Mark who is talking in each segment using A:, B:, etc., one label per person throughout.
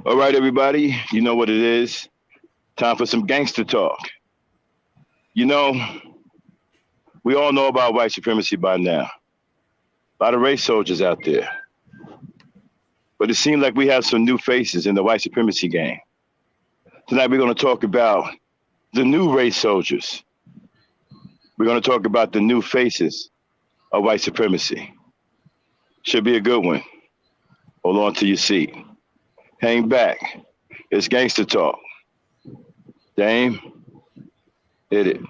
A: All right, everybody, you know what it is. Time for some gangster talk. You know, we all know about white supremacy by now. A lot of race soldiers out there. But it seems like we have some new faces in the white supremacy game. Tonight we're going to talk about the new race soldiers. We're going to talk about the new faces of white supremacy. Should be a good one. Hold on to your seat. Hang back. It's gangster talk. Dame, hit it.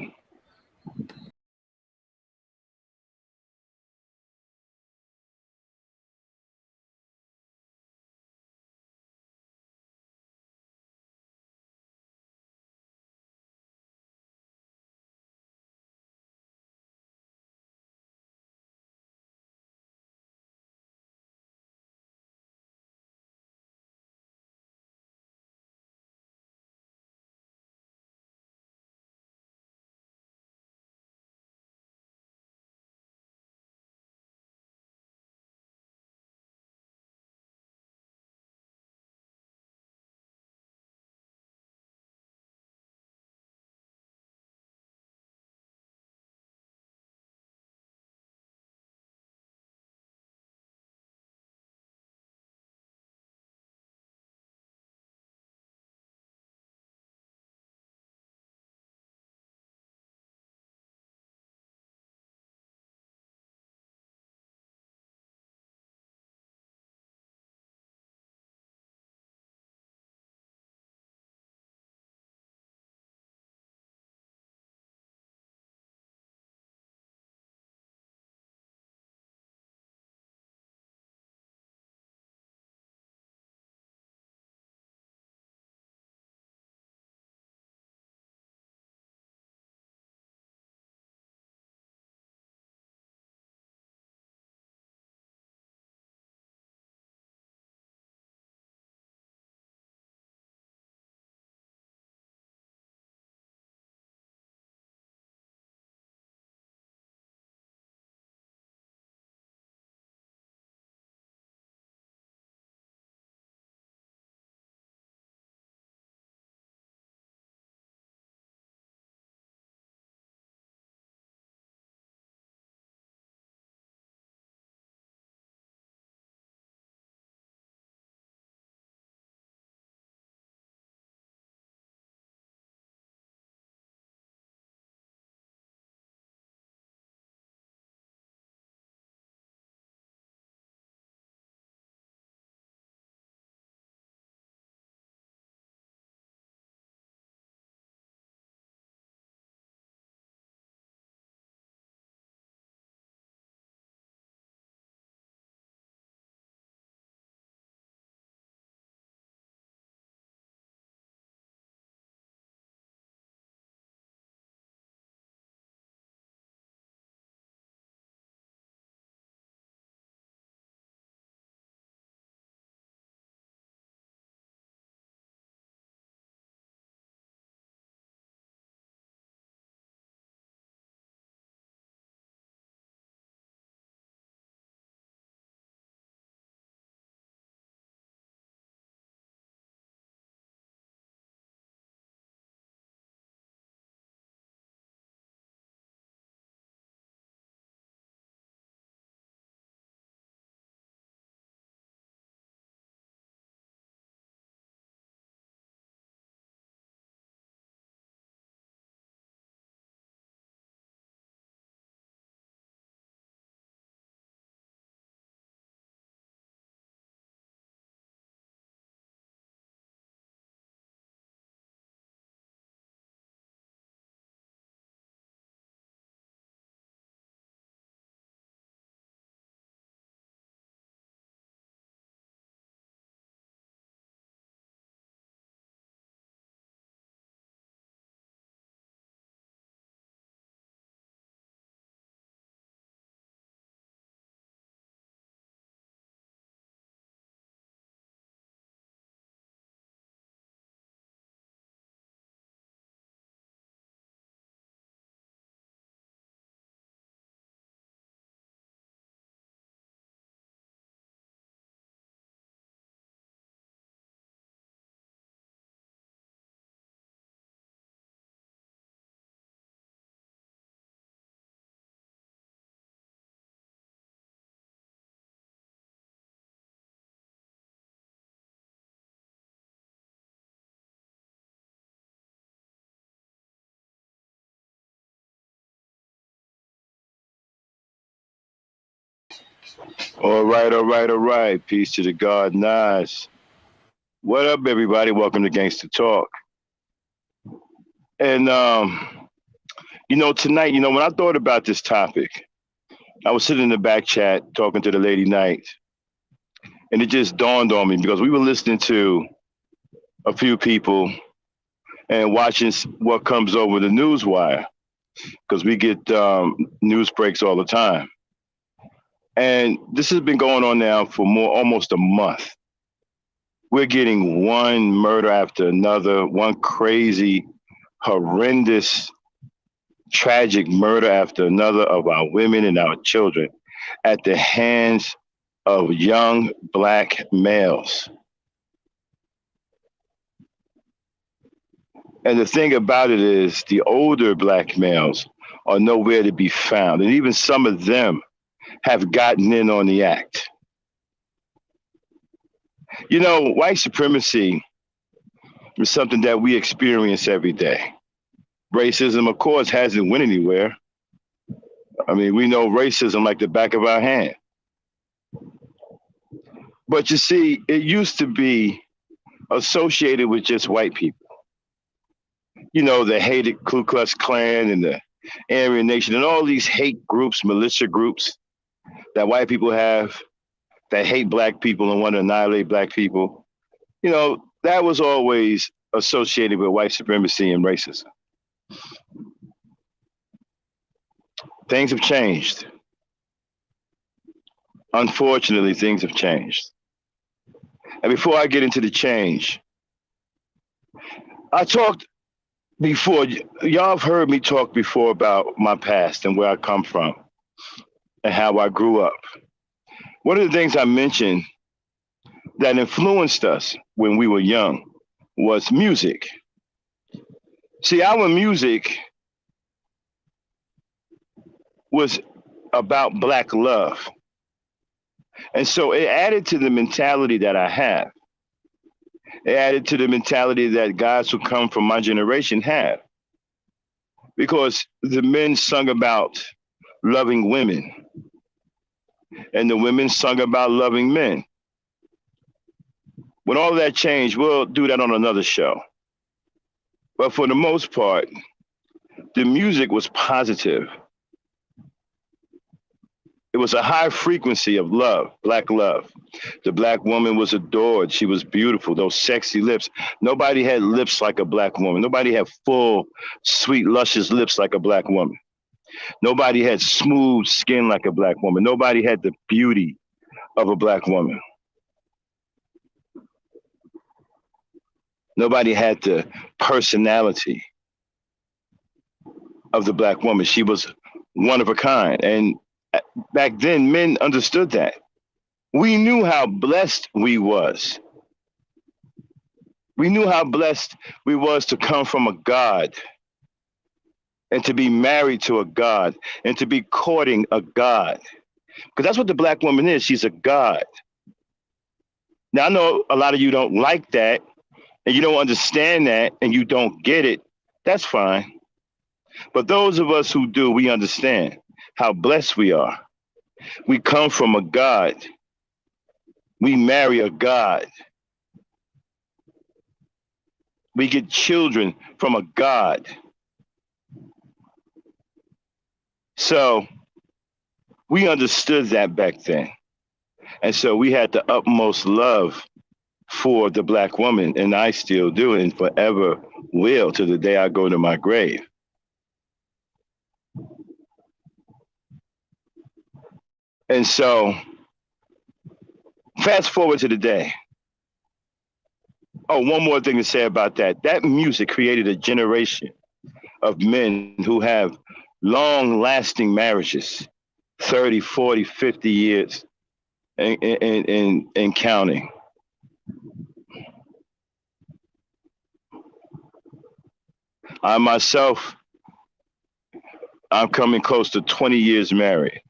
A: All right, all right, all right. Peace to the God, Nas. What up, everybody? Welcome to Gangsta Talk. And tonight, when I thought about this topic, I was sitting in the back chat talking to the lady Knight, and it just dawned on me because we were listening to a few people and watching what comes over the news wire because we get news breaks all the time. And this has been going on now for almost a month. We're getting one murder after another, one crazy, horrendous, tragic murder after another of our women and our children at the hands of young black males. And the thing about it is, the older black males are nowhere to be found. And even some of them have gotten in on the act. White supremacy is something that we experience every day. Racism, of course, hasn't went anywhere. I mean, we know racism like the back of our hand. But you see, it used to be associated with just white people. The hated Ku Klux Klan and the Aryan Nation and all these hate groups, militia groups that white people have that hate black people and want to annihilate black people. That was always associated with white supremacy and racism. Things have changed. Unfortunately, things have changed. And before I get into the change, I talked before, y'all have heard me talk before about my past and where I come from and how I grew up. One of the things I mentioned that influenced us when we were young was music. See, our music was about black love. And so it added to the mentality that I have. It added to the mentality that guys who come from my generation have. Because the men sung about loving women, and the women sung about loving men. When all that changed, we'll do that on another show. But for the most part, the music was positive. It was a high frequency of love, black love. The black woman was adored. She was beautiful, those sexy lips. Nobody had lips like a black woman. Nobody had full, sweet, luscious lips like a black woman. Nobody had smooth skin like a black woman. Nobody had the beauty of a black woman. Nobody had the personality of the black woman. She was one of a kind. And back then, men understood that. We knew how blessed we was. We knew how blessed we was to come from a God and to be married to a God and to be courting a God. Because that's what the black woman is. She's a God. Now, I know a lot of you don't like that and you don't understand that and you don't get it. That's fine. But those of us who do, we understand how blessed we are. We come from a God. We marry a God. We get children from a God. So we understood that back then. And so we had the utmost love for the black woman, and I still do and forever will to the day I go to my grave. And so fast forward to the day. Oh, one more thing to say about that. That music created a generation of men who have long-lasting marriages, 30, 40, 50 years and counting. I myself, I'm coming close to 20 years married.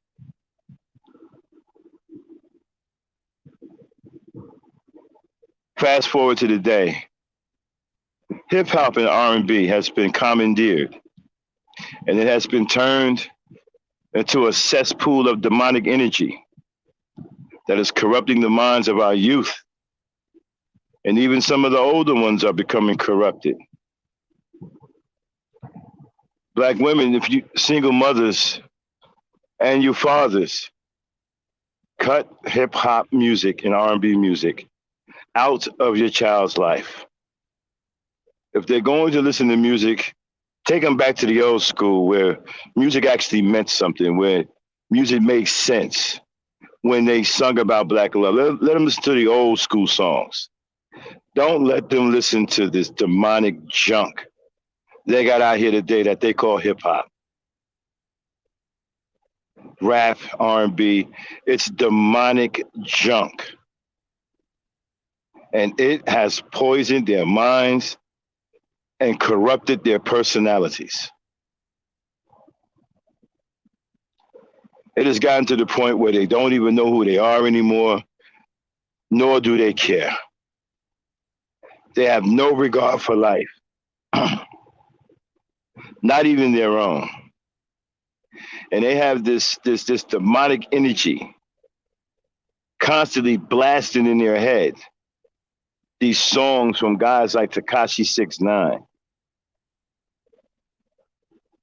A: Fast forward to the day. Hip hop and R&B has been commandeered, and it has been turned into a cesspool of demonic energy that is corrupting the minds of our youth. And even some of the older ones are becoming corrupted. Black women, if you single mothers and you fathers, cut hip hop music and R&B music out of your child's life. If they're going to listen to music, take them back to the old school where music actually meant something, where music makes sense when they sung about black love. Let them listen to the old school songs. Don't let them listen to this demonic junk they got out here today that they call hip hop. Rap, R&B, it's demonic junk. And it has poisoned their minds and corrupted their personalities. It has gotten to the point where they don't even know who they are anymore, nor do they care. They have no regard for life, not even their own. And they have this demonic energy constantly blasting in their head. These songs from guys like Tekashi 6ix9ine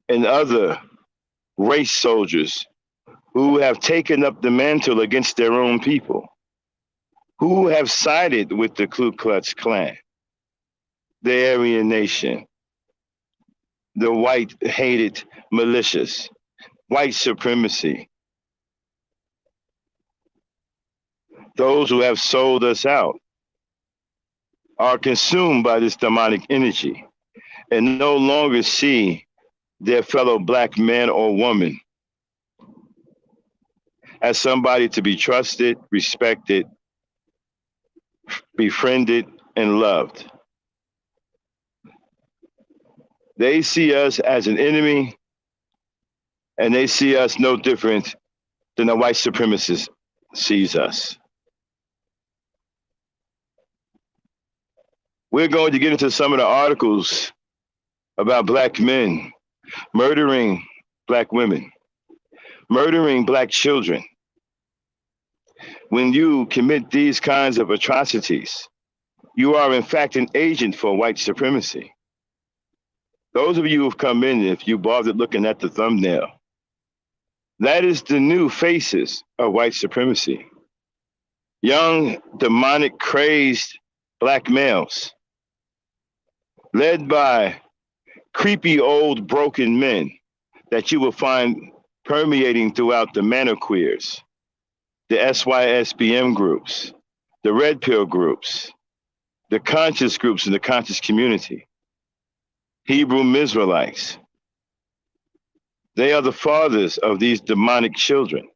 A: and other race soldiers who have taken up the mantle against their own people, who have sided with the Ku Klux Klan, the Aryan Nation, the white-hated militias, white supremacy, those who have sold us out are consumed by this demonic energy and no longer see their fellow black man or woman as somebody to be trusted, respected, befriended, and loved. They see us as an enemy, and they see us no different than a white supremacist sees us. We're going to get into some of the articles about black men murdering black women, murdering black children. When you commit these kinds of atrocities, you are in fact an agent for white supremacy. Those of you who've come in, if you bothered looking at the thumbnail, that is the new faces of white supremacy. Young, demonic, crazed black males, led by creepy old broken men that you will find permeating throughout the manoqueers, the SYSBM groups, the red pill groups, the conscious groups in the conscious community, Hebrew Mizraelites. They are the fathers of these demonic children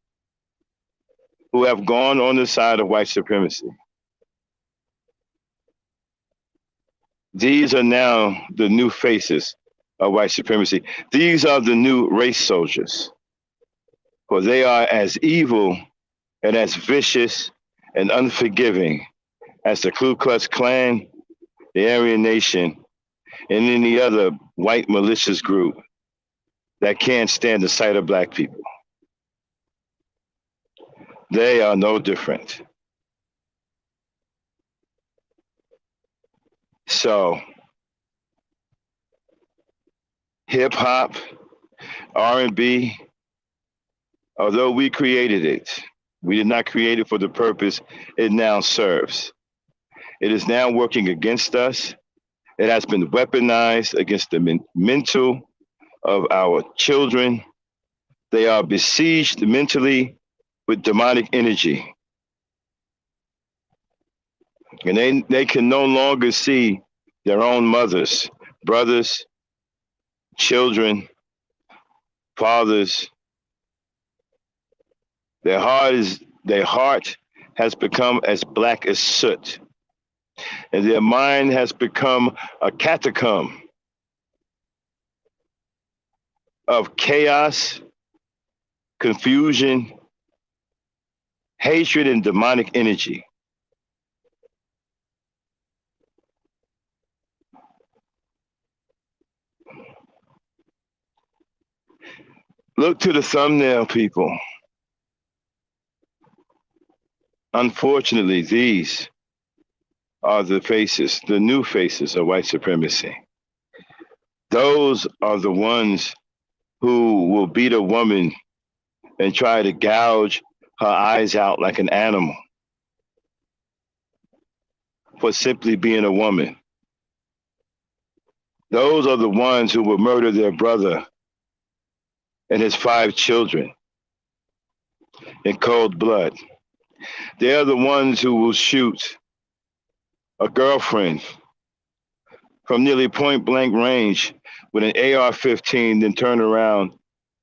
A: who have gone on the side of white supremacy. These are now the new faces of white supremacy. These are the new race soldiers, for they are as evil and as vicious and unforgiving as the Ku Klux Klan, the Aryan Nation, and any other white malicious group that can't stand the sight of black people. They are no different. So, hip hop, R&B, although we created it, we did not create it for the purpose it now serves. It is now working against us. It has been weaponized against the mental of our children. They are besieged mentally with demonic energy. And they can no longer see their own mothers, brothers, children, fathers. Their heart has become as black as soot. And their mind has become a catacomb of chaos, confusion, hatred, and demonic energy. Look to the thumbnail, people. Unfortunately, these are the faces, the new faces of white supremacy. Those are the ones who will beat a woman and try to gouge her eyes out like an animal for simply being a woman. Those are the ones who will murder their brother and his 5 children in cold blood. They are the ones who will shoot a girlfriend from nearly point blank range with an AR-15, then turn around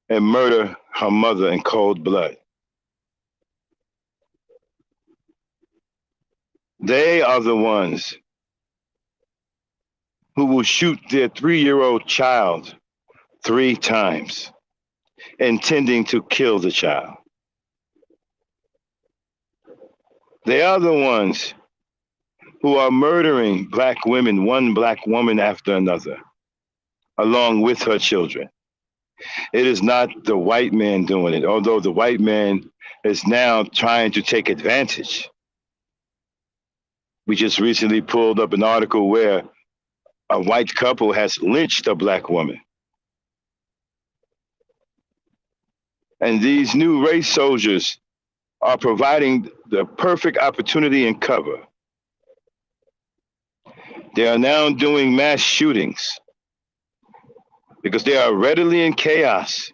A: and murder her mother in cold blood. They are the ones who will shoot their 3-year-old child 3 times, intending to kill the child. They are the ones who are murdering black women, one black woman after another, along with her children. It is not the white man doing it, although the white man is now trying to take advantage. We just recently pulled up an article where a white couple has lynched a black woman. And these new race soldiers are providing the perfect opportunity and cover. They are now doing mass shootings because they are readily in chaos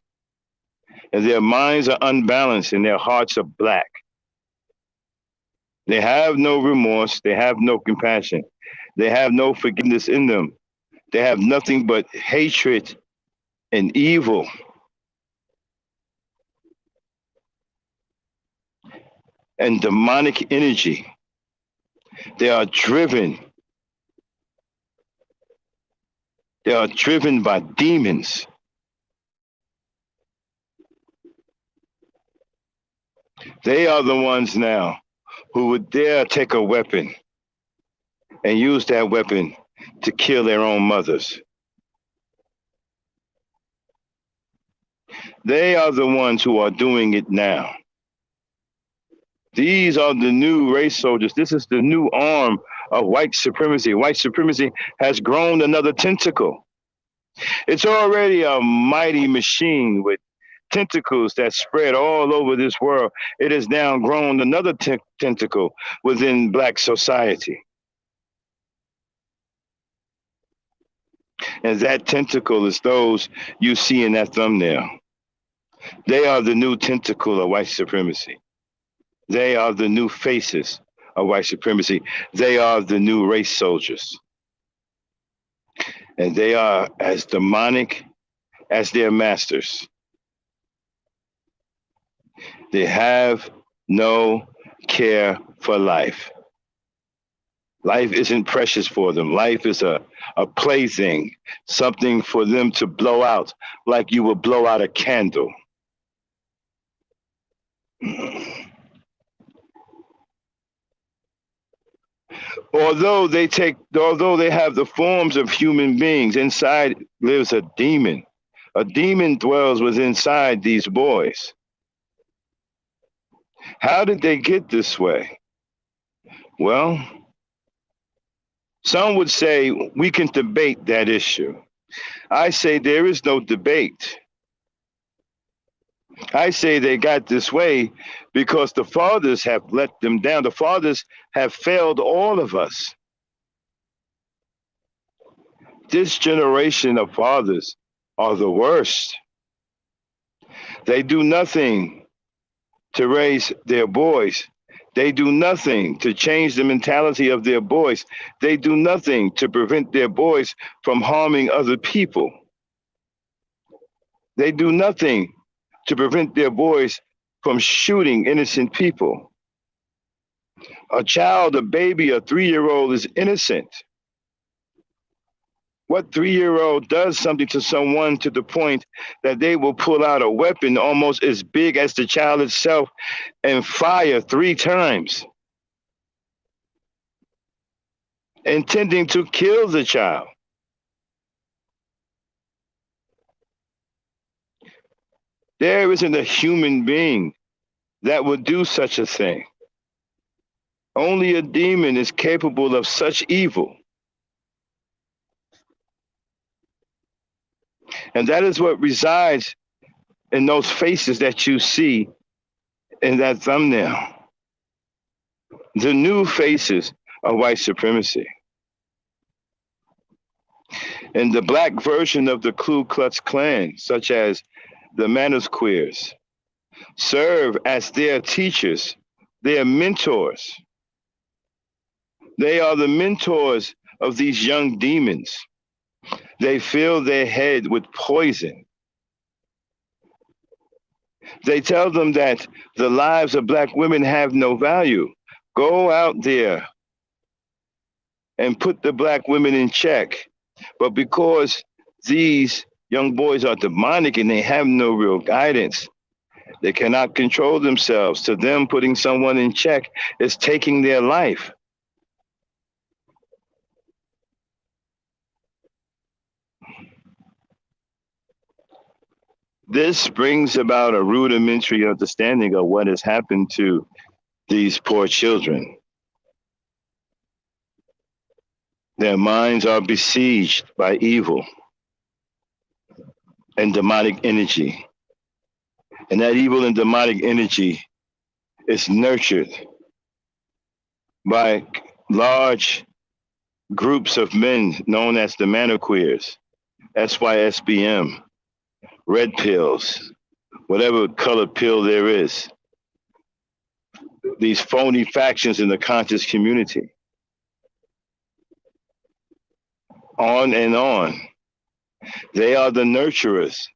A: and their minds are unbalanced and their hearts are black. They have no remorse. They have no compassion. They have no forgiveness in them. They have nothing but hatred and evil. And demonic energy. They are driven. They are driven by demons. They are the ones now who would dare take a weapon and use that weapon to kill their own mothers. They are the ones who are doing it now. These are the new race soldiers. This is the new arm of white supremacy. White supremacy has grown another tentacle. It's already a mighty machine with tentacles that spread all over this world. It has now grown another tentacle within black society. And that tentacle is those you see in that thumbnail. They are the new tentacle of white supremacy. They are the new faces of white supremacy. They are the new race soldiers. And they are as demonic as their masters. They have no care for life. Life isn't precious for them. Life is a plaything, something for them to blow out like you would blow out a candle. Although they have the forms of human beings, inside lives a demon. A demon dwells within inside these boys. How did they get this way? Well, some would say we can debate that issue. I say there is no debate. I say they got this way because the fathers have let them down. The fathers have failed all of us. This generation of fathers are the worst. They do nothing to raise their boys. They do nothing to change the mentality of their boys. They do nothing to prevent their boys from harming other people. They do nothing to prevent their boys from shooting innocent people. A child, a baby, a 3-year-old is innocent. What 3-year-old does something to someone to the point that they will pull out a weapon almost as big as the child itself and fire 3 times, intending to kill the child? There isn't a human being that would do such a thing. Only a demon is capable of such evil. And that is what resides in those faces that you see in that thumbnail. The new faces of white supremacy. And the black version of the Ku Klux Klan, such as the Manners Queers, serve as their teachers, their mentors. They are the mentors of these young demons. They fill their head with poison. They tell them that the lives of black women have no value. Go out there and put the black women in check. But because these young boys are demonic and they have no real guidance, they cannot control themselves. To them, putting someone in check is taking their life. This brings about a rudimentary understanding of what has happened to these poor children. Their minds are besieged by evil and demonic energy. And that evil and demonic energy is nurtured by large groups of men known as the Manoqueers, SYSBM, red pills, whatever color pill there is. These phony factions in the conscious community. On and on. They are the nurturers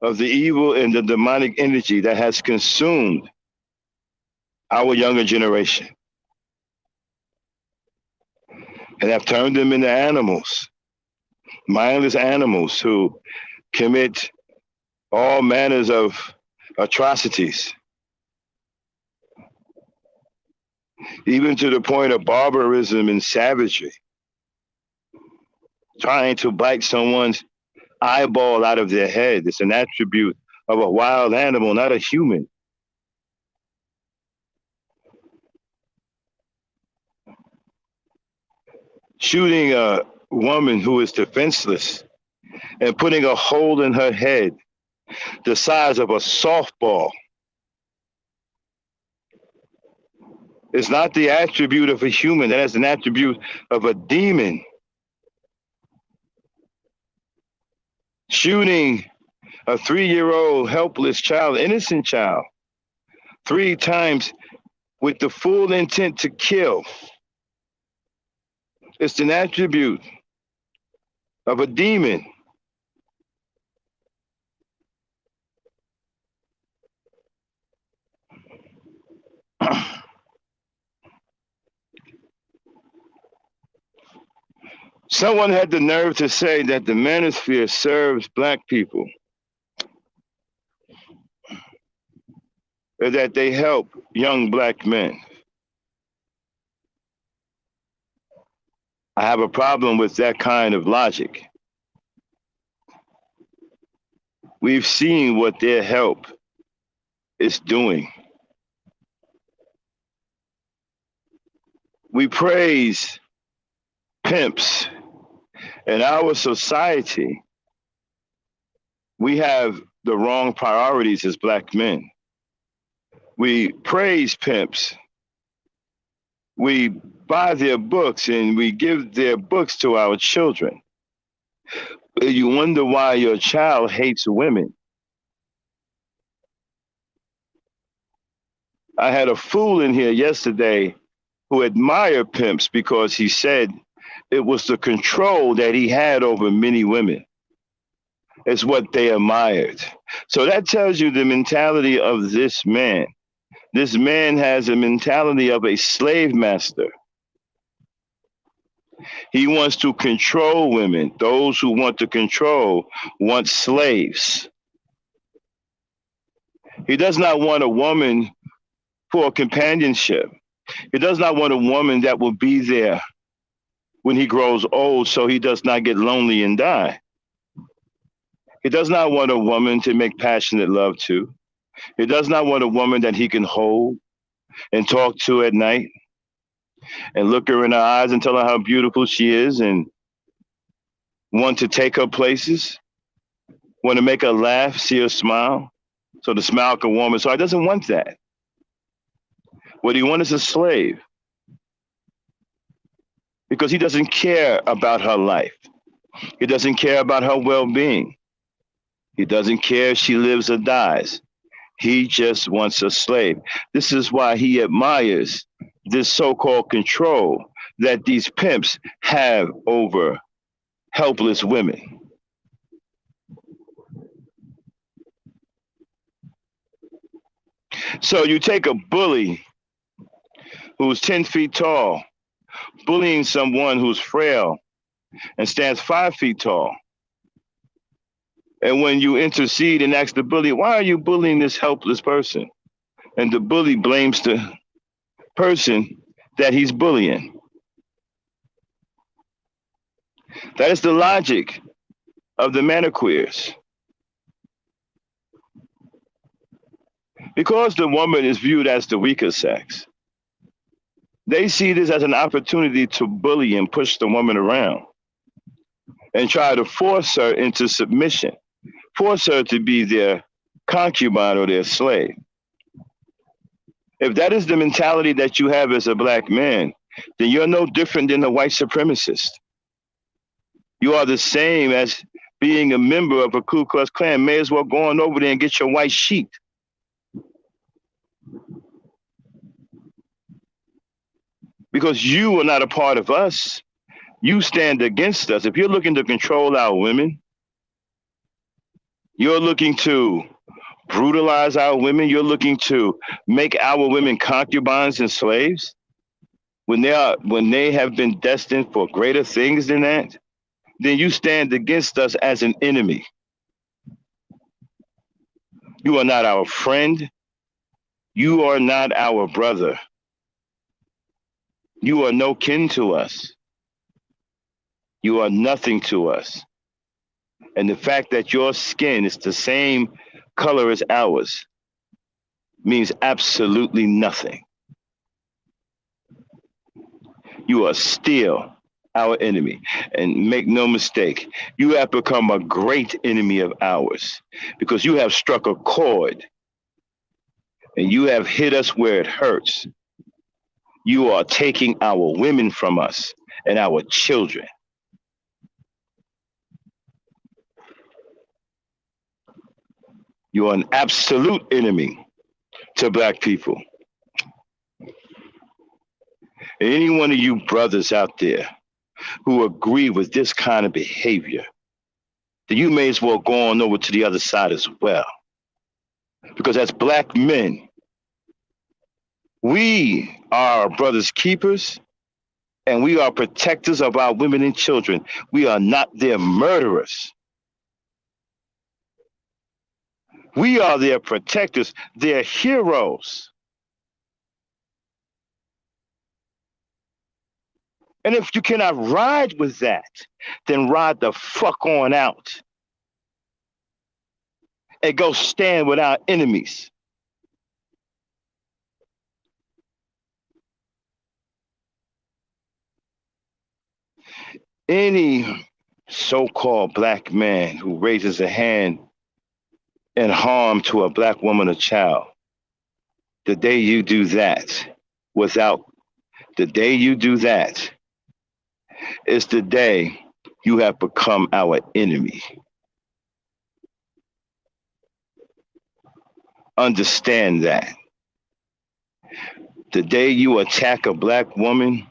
A: of the evil and the demonic energy that has consumed our younger generation and have turned them into animals, mindless animals who commit all manners of atrocities, even to the point of barbarism and savagery, trying to bite someone's eyeball out of their head. It's an attribute of a wild animal, not a human. Shooting a woman who is defenseless and putting a hole in her head the size of a softball is not the attribute of a human. That is an attribute of a demon. Shooting a 3-year-old helpless child, innocent child, 3 times with the full intent to kill. It's an attribute of a demon. Someone had the nerve to say that the manosphere serves black people, or that they help young black men. I have a problem with that kind of logic. We've seen what their help is doing. We praise pimps. In our society, we have the wrong priorities as black men. We praise pimps. We buy their books and we give their books to our children. You wonder why your child hates women. I had a fool in here yesterday who admired pimps because he said it was the control that he had over many women. It's what they admired. So that tells you the mentality of this man. This man has a mentality of a slave master. He wants to control women. Those who want to control want slaves. He does not want a woman for companionship. He does not want a woman that will be there when he grows old so he does not get lonely and die. He does not want a woman to make passionate love to. He does not want a woman that he can hold. and talk to at night and look her in her eyes and tell her how beautiful she is and want to take her places, want to make her laugh, see her smile, so the smile can warm his heart. He doesn't want that. What he wants is a slave because he doesn't care about her life. He doesn't care about her well-being. He doesn't care if she lives or dies. He just wants a slave. This is why he admires this so-called control that these pimps have over helpless women. So you take a bully who's 10 feet tall, bullying someone who's frail and stands 5 feet tall. And when you intercede and ask the bully, why are you bullying this helpless person? And the bully blames the person that he's bullying. That is the logic of the maniqueers. Because the woman is viewed as the weaker sex, they see this as an opportunity to bully and push the woman around and try to force her into submission, force her to be their concubine or their slave. If that is the mentality that you have as a black man, then you're no different than a white supremacist. You are the same as being a member of a Ku Klux Klan. May as well go on over there and get your white sheet. Because you are not a part of us. You stand against us. If you're looking to control our women, you're looking to brutalize our women, you're looking to make our women concubines and slaves, when they have been destined for greater things than that, then you stand against us as an enemy. You are not our friend. You are not our brother. You are no kin to us. You are nothing to us. And the fact that your skin is the same color as ours means absolutely nothing. You are still our enemy. And make no mistake, you have become a great enemy of ours because you have struck a chord and you have hit us where it hurts. You are taking our women from us and our children. You are an absolute enemy to black people. And any one of you brothers out there who agree with this kind of behavior, then you may as well go on over to the other side as well. Because as black men, we are our brothers' keepers, and we are protectors of our women and children. We are not their murderers. We are their protectors, their heroes. And if you cannot ride with that, then ride the fuck on out and go stand with our enemies. Any so-called black man who raises a hand in harm to a black woman or child, the day you do that, is the day you have become our enemy. Understand that. The day you attack a black woman,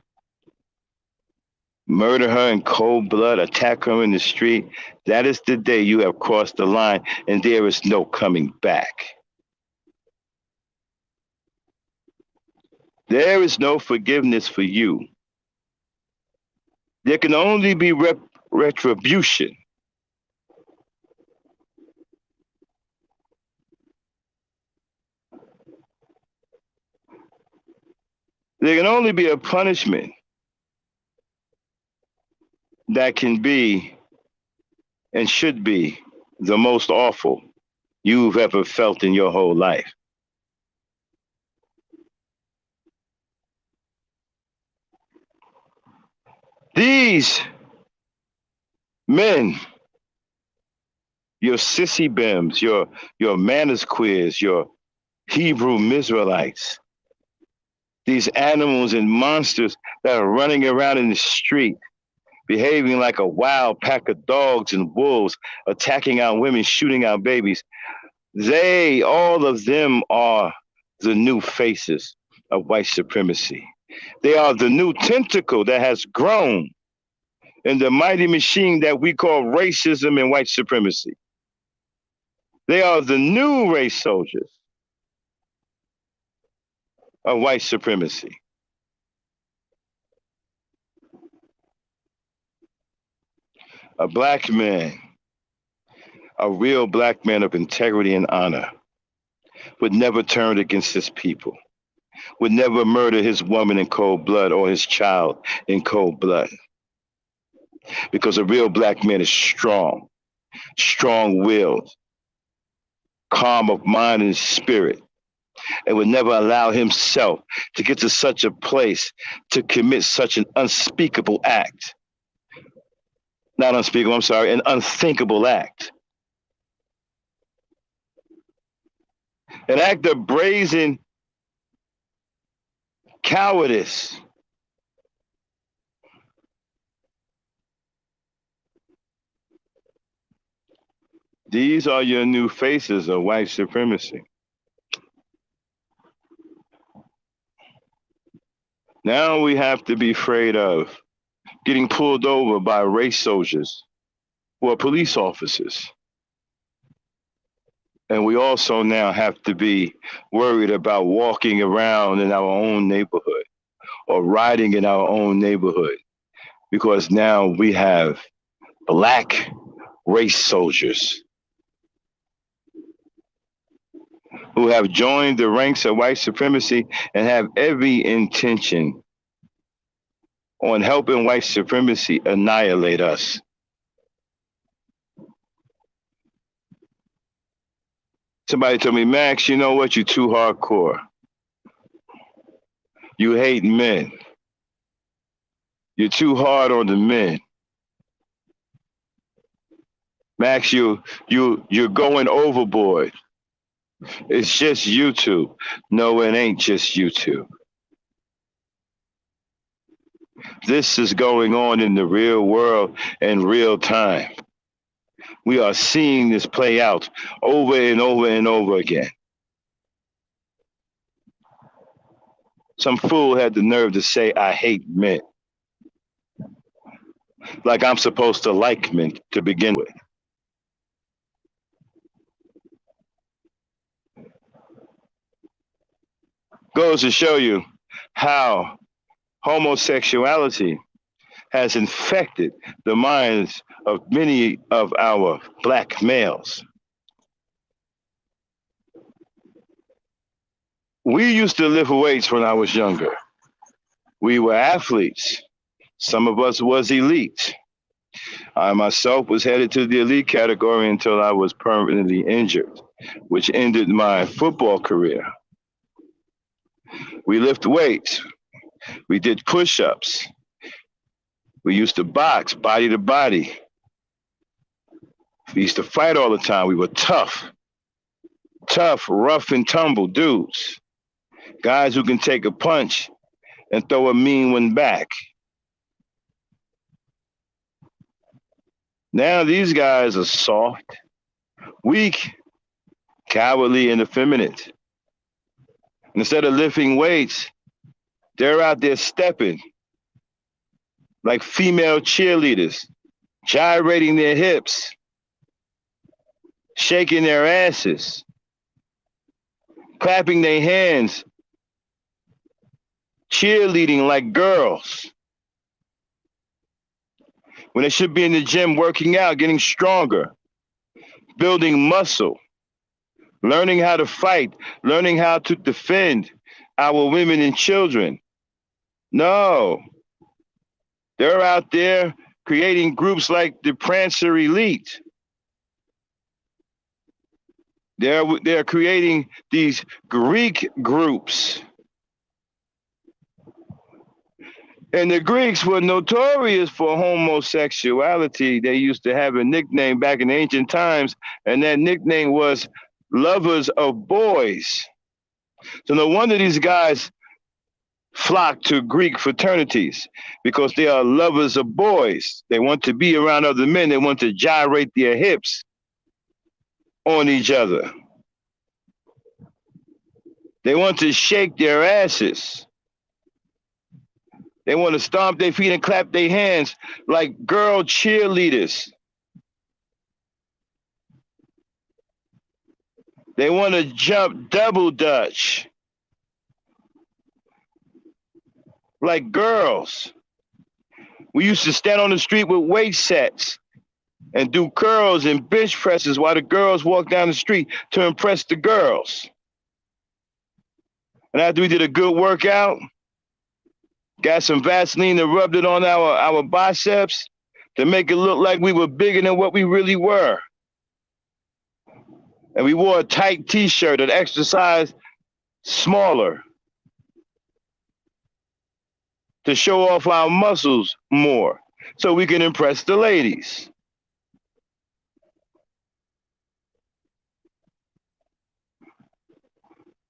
A: murder her in cold blood, attack her in the street, that is the day you have crossed the line and there is no coming back. There is no forgiveness for you. There can only be retribution. There can only be a punishment that can be and should be the most awful you've ever felt in your whole life. These men, your sissy bims, your manners queers, your Hebrew Mizraelites, these animals and monsters that are running around in the street, behaving like a wild pack of dogs and wolves, attacking our women, shooting our babies. All of them are the new faces of white supremacy. They are the new tentacle that has grown in the mighty machine that we call racism and white supremacy. They are the new race soldiers of white supremacy. A black man, a real black man of integrity and honor, would never turn against his people, would never murder his woman in cold blood or his child in cold blood. Because a real black man is strong, strong-willed, calm of mind and spirit, and would never allow himself to get to such a place to commit such an unspeakable act. Not unspeakable, I'm sorry, an unthinkable act. An act of brazen cowardice. These are your new faces of white supremacy. Now we have to be afraid of getting pulled over by race soldiers or police officers. And we also now have to be worried about walking around in our own neighborhood or riding in our own neighborhood, because now we have black race soldiers who have joined the ranks of white supremacy and have every intention on helping white supremacy annihilate us. Somebody told me, Max, you know what? You're too hardcore. You hate men. You're too hard on the men. Max, you're going overboard. It's just YouTube. No, it ain't just YouTube. This is going on in the real world in real time. We are seeing this play out over and over and over again. Some fool had the nerve to say, I hate men. Like I'm supposed to like men to begin with. Goes to show you how homosexuality has infected the minds of many of our black males. We used to lift weights when I was younger. We were athletes. Some of us was elite. I myself was headed to the elite category until I was permanently injured, which ended my football career. We lift weights. We did push-ups. We used to box body to body. We used to fight all the time. We were tough, rough and tumble dudes. Guys who can take a punch and throw a mean one back. Now these guys are soft, weak, cowardly, and effeminate. Instead of lifting weights, they're out there stepping like female cheerleaders, gyrating their hips, shaking their asses, clapping their hands, cheerleading like girls. When they should be in the gym working out, getting stronger, building muscle, learning how to fight, learning how to defend our women and children. No, they're out there creating groups like the Prancer Elite. They're creating these Greek groups. And the Greeks were notorious for homosexuality. They used to have a nickname back in ancient times, and that nickname was lovers of boys. So no wonder these guys flock to Greek fraternities because they are lovers of boys. They want to be around other men. They want to gyrate their hips on each other. They want to shake their asses. They want to stomp their feet and clap their hands like girl cheerleaders. They want to jump double dutch like girls. We used to stand on the street with weight sets and do curls and bench presses while the girls walked down the street to impress the girls. And after we did a good workout, got some Vaseline and rubbed it on our biceps to make it look like we were bigger than what we really were. And we wore a tight t-shirt, an extra size smaller to show off our muscles more so we can impress the ladies.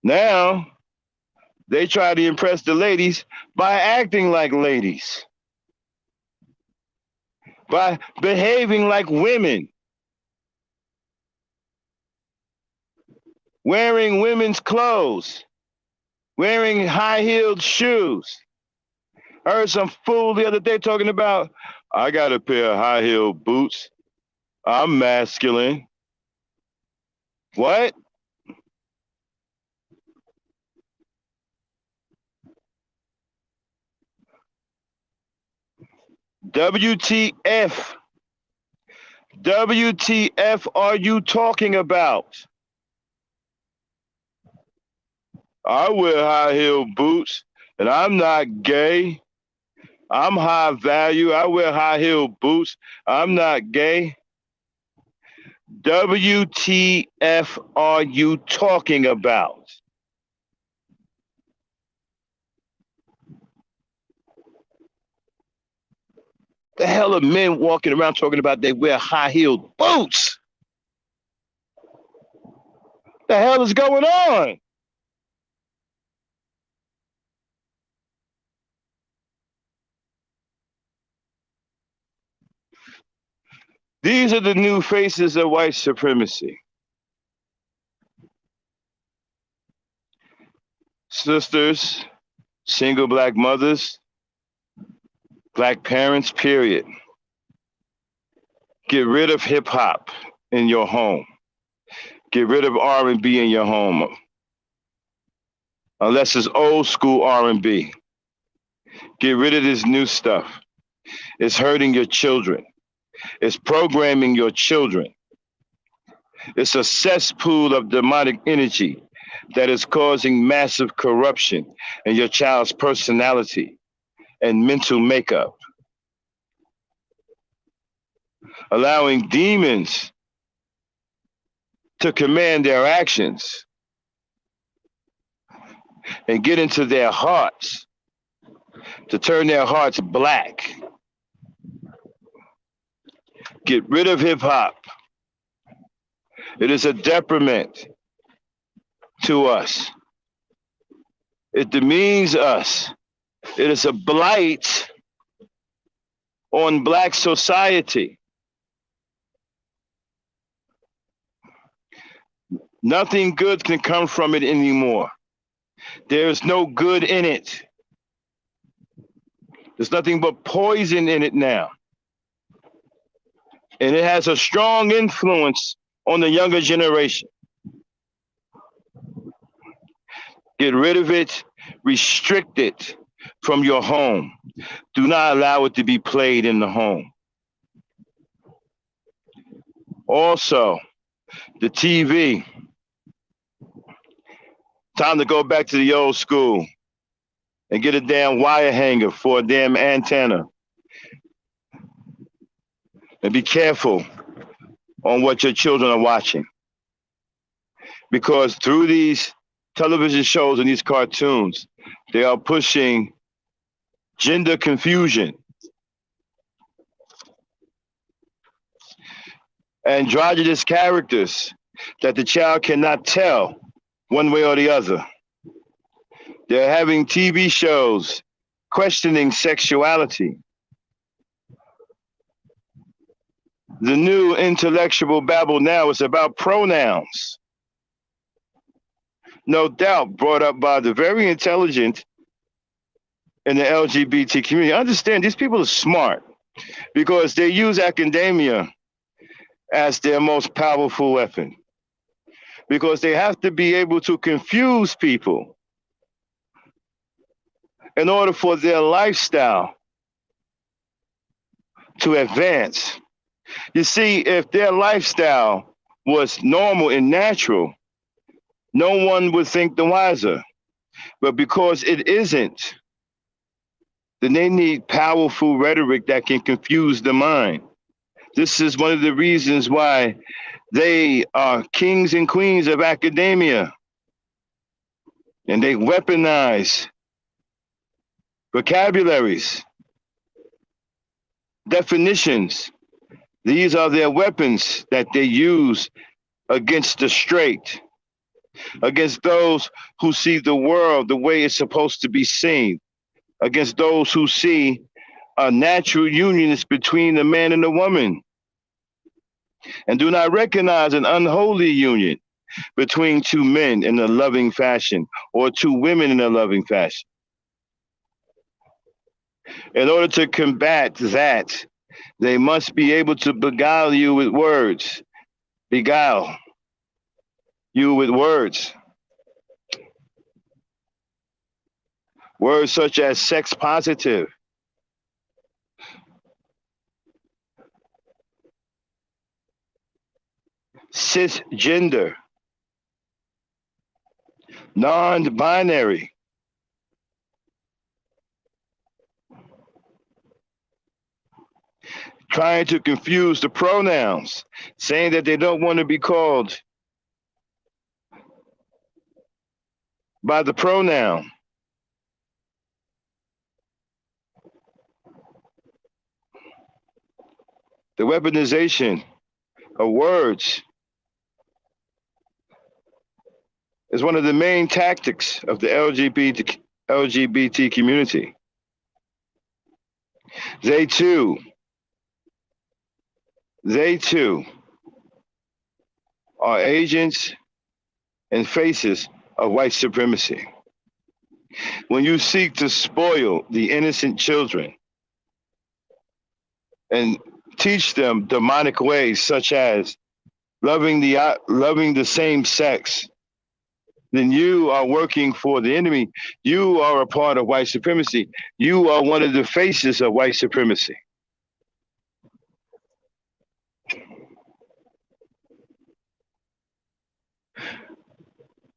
A: Now, they try to impress the ladies by acting like ladies, by behaving like women, wearing women's clothes, wearing high-heeled shoes. I heard some fool the other day talking about, I got a pair of high-heeled boots. I'm masculine. What? WTF? WTF are you talking about? I wear high-heeled boots, and I'm not gay. I'm high value. I wear high-heeled boots. I'm not gay. WTF are you talking about? The hell are men walking around talking about they wear high-heeled boots? The hell is going on? These are the new faces of white supremacy. Sisters, single black mothers, black parents, period. Get rid of hip hop in your home. Get rid of R&B in your home. Unless it's old school R&B. Get rid of this new stuff. It's hurting your children. It's programming your children. It's a cesspool of demonic energy that is causing massive corruption in your child's personality and mental makeup. Allowing demons to command their actions and get into their hearts, to turn their hearts black. Get rid of hip hop. It is a detriment to us. It demeans us. It is a blight on black society. Nothing good can come from it anymore. There is no good in it. There's nothing but poison in it now. And it has a strong influence on the younger generation. Get rid of it, restrict it from your home. Do not allow it to be played in the home. Also, the TV. Time to go back to the old school and get a damn wire hanger for a damn antenna. And be careful on what your children are watching. Because through these television shows and these cartoons, they are pushing gender confusion, androgynous characters that the child cannot tell one way or the other. They're having TV shows questioning sexuality. The new intellectual babble now is about pronouns, no doubt brought up by the very intelligent in the LGBT community. Understand, these people are smart because they use academia as their most powerful weapon, because they have to be able to confuse people in order for their lifestyle to advance. You see, if their lifestyle was normal and natural, no one would think the wiser. But because it isn't, then they need powerful rhetoric that can confuse the mind. This is one of the reasons why they are kings and queens of academia. And they weaponize vocabularies, definitions. These are their weapons that they use against the straight, against those who see the world the way it's supposed to be seen, against those who see a natural union is between a man and a woman, and do not recognize an unholy union between two men in a loving fashion or two women in a loving fashion. In order to combat that, they must be able to beguile you with words. Beguile you with words. Words such as sex positive, cisgender, non-binary, trying to confuse the pronouns, saying that they don't want to be called by the pronoun. The weaponization of words is one of the main tactics of the LGBT community. They too are agents and faces of white supremacy. When you seek to spoil the innocent children and teach them demonic ways such as loving the same sex, then you are working for the enemy. You are a part of white supremacy. You are one of the faces of white supremacy.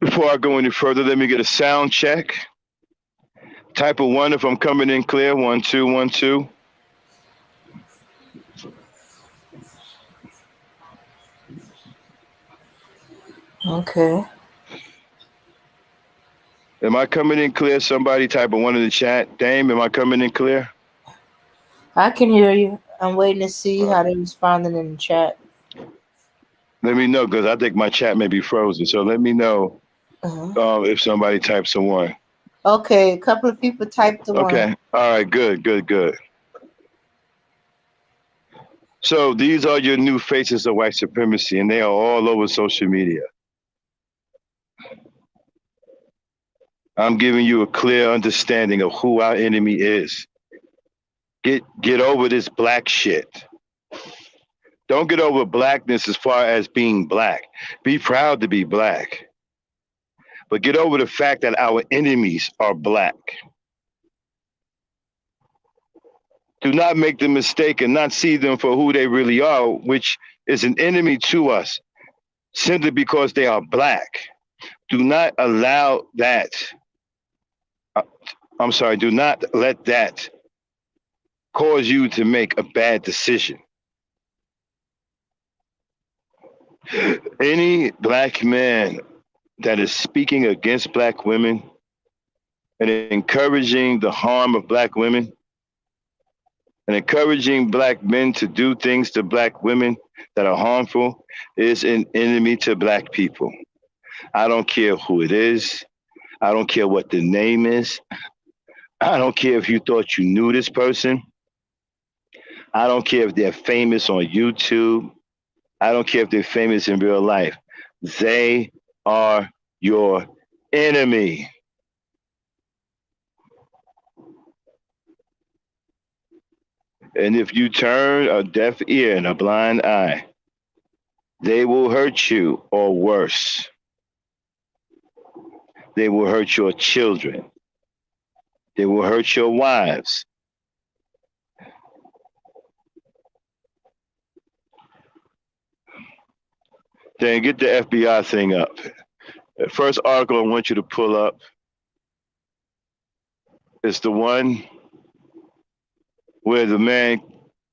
A: Before I go any further, let me get a sound check. Type of 1 if I'm coming in clear. 1, 2, 1, 2.
B: Okay.
A: Am I coming in clear? Somebody type a 1 in the chat. Dame, am I coming in clear?
B: I can hear you. I'm waiting to see how they're responding in the chat.
A: Let me know, because I think my chat may be frozen. So let me know if somebody types a 1.
B: Okay, a couple of people typed the 1.
A: Okay. All right. Good. So these are your new faces of white supremacy, and they are all over social media. I'm giving you a clear understanding of who our enemy is. Get over this black shit. Don't get over blackness as far as being black. Be proud to be black. But get over the fact that our enemies are black. Do not make the mistake and not see them for who they really are, which is an enemy to us, simply because they are black. Do not allow that. Do not let that cause you to make a bad decision. Any black man that is speaking against black women and encouraging the harm of black women and encouraging black men to do things to black women that are harmful is an enemy to black people. I don't care who it is. I don't care what the name is. I don't care if you thought you knew this person. I don't care if they're famous on YouTube. I don't care if they're famous in real life. They are your enemy. And if you turn a deaf ear and a blind eye, they will hurt you or worse. They will hurt your children. They will hurt your wives. Then get the FBI thing up. The first article I want you to pull up is the one where the man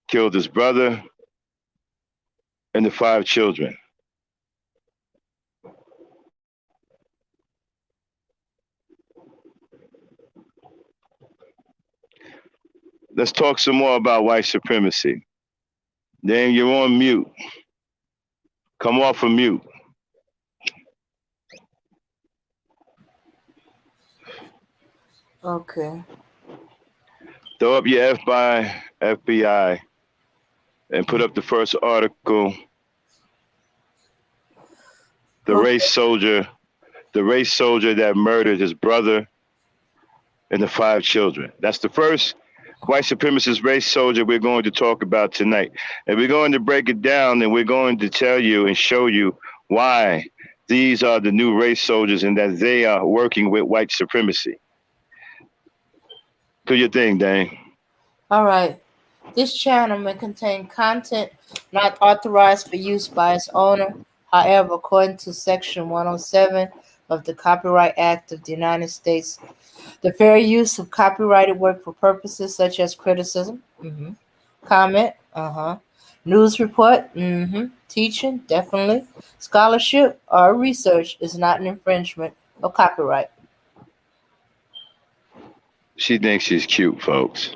A: killed his brother and the 5 children. Let's talk some more about white supremacy. Then you're on mute. Come off of mute.
B: Okay.
A: Throw up your FBI and put up the first article. The race soldier that murdered his brother and the 5 children. That's the first white supremacist race soldier we're going to talk about tonight. And we're going to break it down and we're going to tell you and show you why these are the new race soldiers and that they are working with white supremacy. Do your thing, Dane.
B: All right. This channel may contain content not authorized for use by its owner. However, according to Section 107 of the Copyright Act of the United States, the fair use of copyrighted work for purposes such as criticism, comment, news report, teaching, definitely, scholarship, or research is not an infringement of copyright.
A: She thinks she's cute, folks.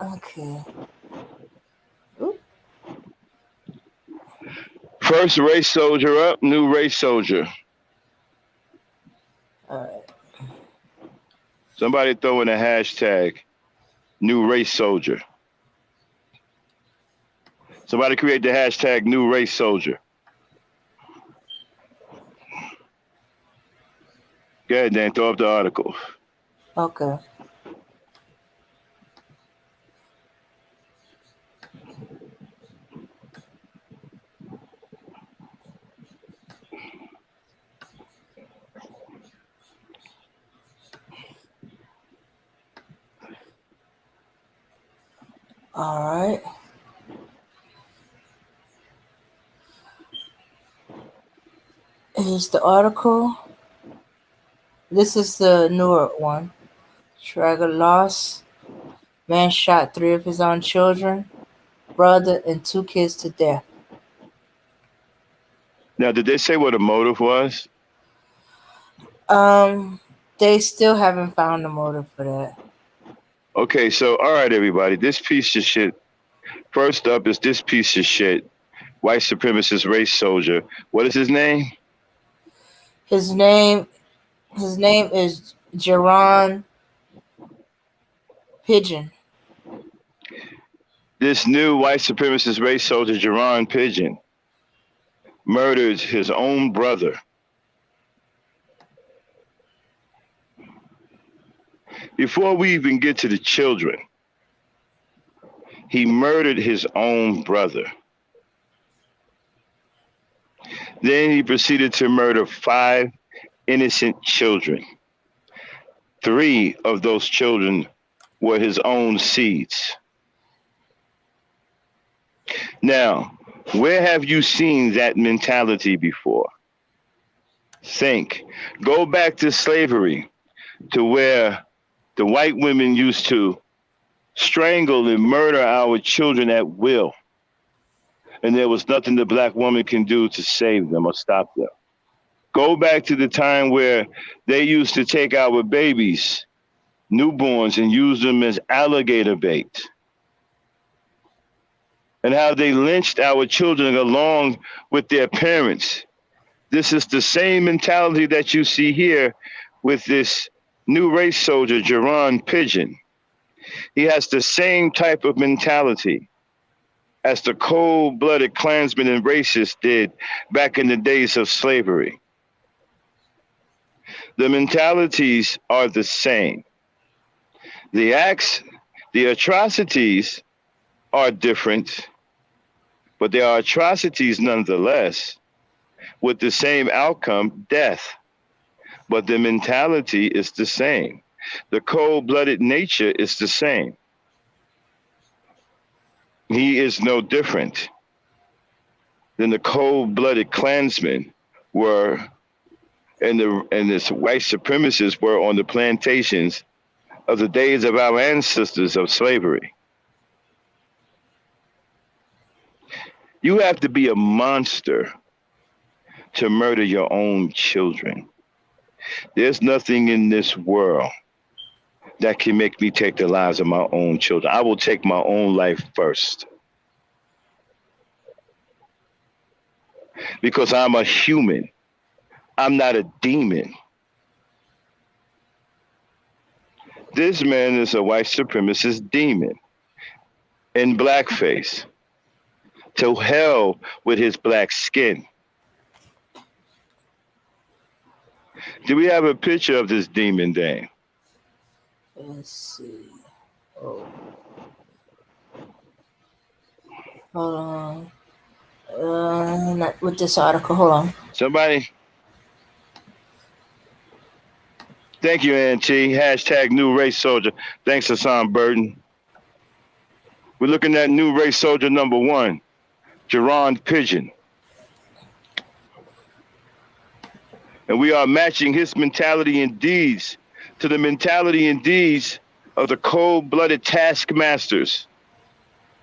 B: Okay.
A: First race soldier up, new race soldier.
B: All right.
A: Somebody throw in a hashtag, new race soldier. Somebody create the hashtag, new race soldier. Go ahead, Dan, throw up the article.
B: Okay. All right. Here's the article. This is the newer one. Tragic loss. Man shot 3 of his own children, brother, and 2 kids to death.
A: Now, did they say what the motive was?
B: They still haven't found the motive for that.
A: Okay, so all right, everybody. This piece of shit. First up is this piece of shit, white supremacist race soldier. What is his name?
B: His name is Jerron Pigeon.
A: This new white supremacist race soldier, Jerron Pigeon, murdered his own brother. Before we even get to the children, he murdered his own brother. Then he proceeded to murder 5 innocent children. 3 of those children were his own seeds. Now, where have you seen that mentality before? Think. Go back to slavery, to where the white women used to strangle and murder our children at will. And there was nothing the black woman can do to save them or stop them. Go back to the time where they used to take our babies, newborns, and use them as alligator bait, and how they lynched our children along with their parents. This is the same mentality that you see here with this new race soldier, Jerron Pigeon. He has the same type of mentality as the cold-blooded Klansmen and racists did back in the days of slavery. The mentalities are the same. The acts, the atrocities are different, but they are atrocities nonetheless, with the same outcome, death. But the mentality is the same. The cold-blooded nature is the same. He is no different than the cold-blooded Klansmen were, and this white supremacists were on the plantations of the days of our ancestors of slavery. You have to be a monster to murder your own children. There's nothing in this world that can make me take the lives of my own children. I will take my own life first. Because I'm a human. I'm not a demon. This man is a white supremacist demon in blackface. To hell with his black skin. Do we have a picture of this demon, Dane?
B: Let's see. Oh. Hold on. Not with this article. Hold on.
A: Somebody? Thank you, N.T. Hashtag new race soldier. Thanks, Hassan Burton. We're looking at new race soldier number 1, Jerron Pigeon. And we are matching his mentality and deeds to the mentality and deeds of the cold-blooded taskmasters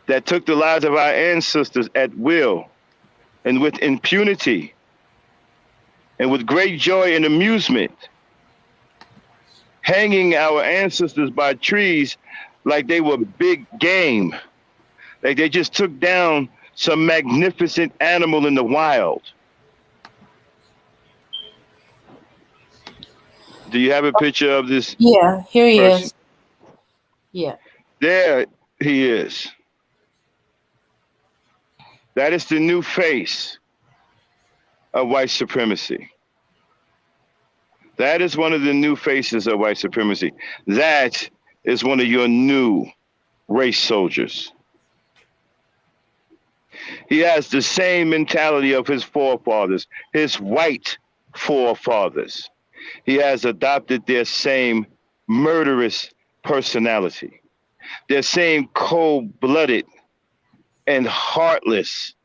A: that took the lives of our ancestors at will and with impunity and with great joy and amusement, hanging our ancestors by trees like they were big game, like they just took down some magnificent animal in the wild. Do you have a picture of this?
B: Yeah, here he
A: person?
B: is. Yeah.
A: There he is. That is the new face of white supremacy. That is one of the new faces of white supremacy. That is one of your new race soldiers. He has the same mentality of his forefathers, his white forefathers. He has adopted their same murderous personality, their same cold-blooded and heartless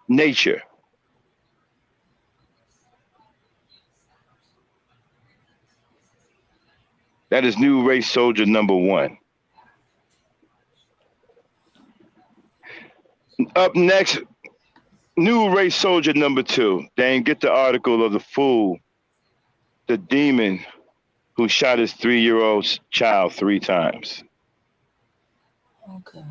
A: nature. That is new race soldier number 1. Up next, new race soldier number 2. Dang, get the article of the fool, the demon who shot his 3-year-old child 3 times.
B: Okay.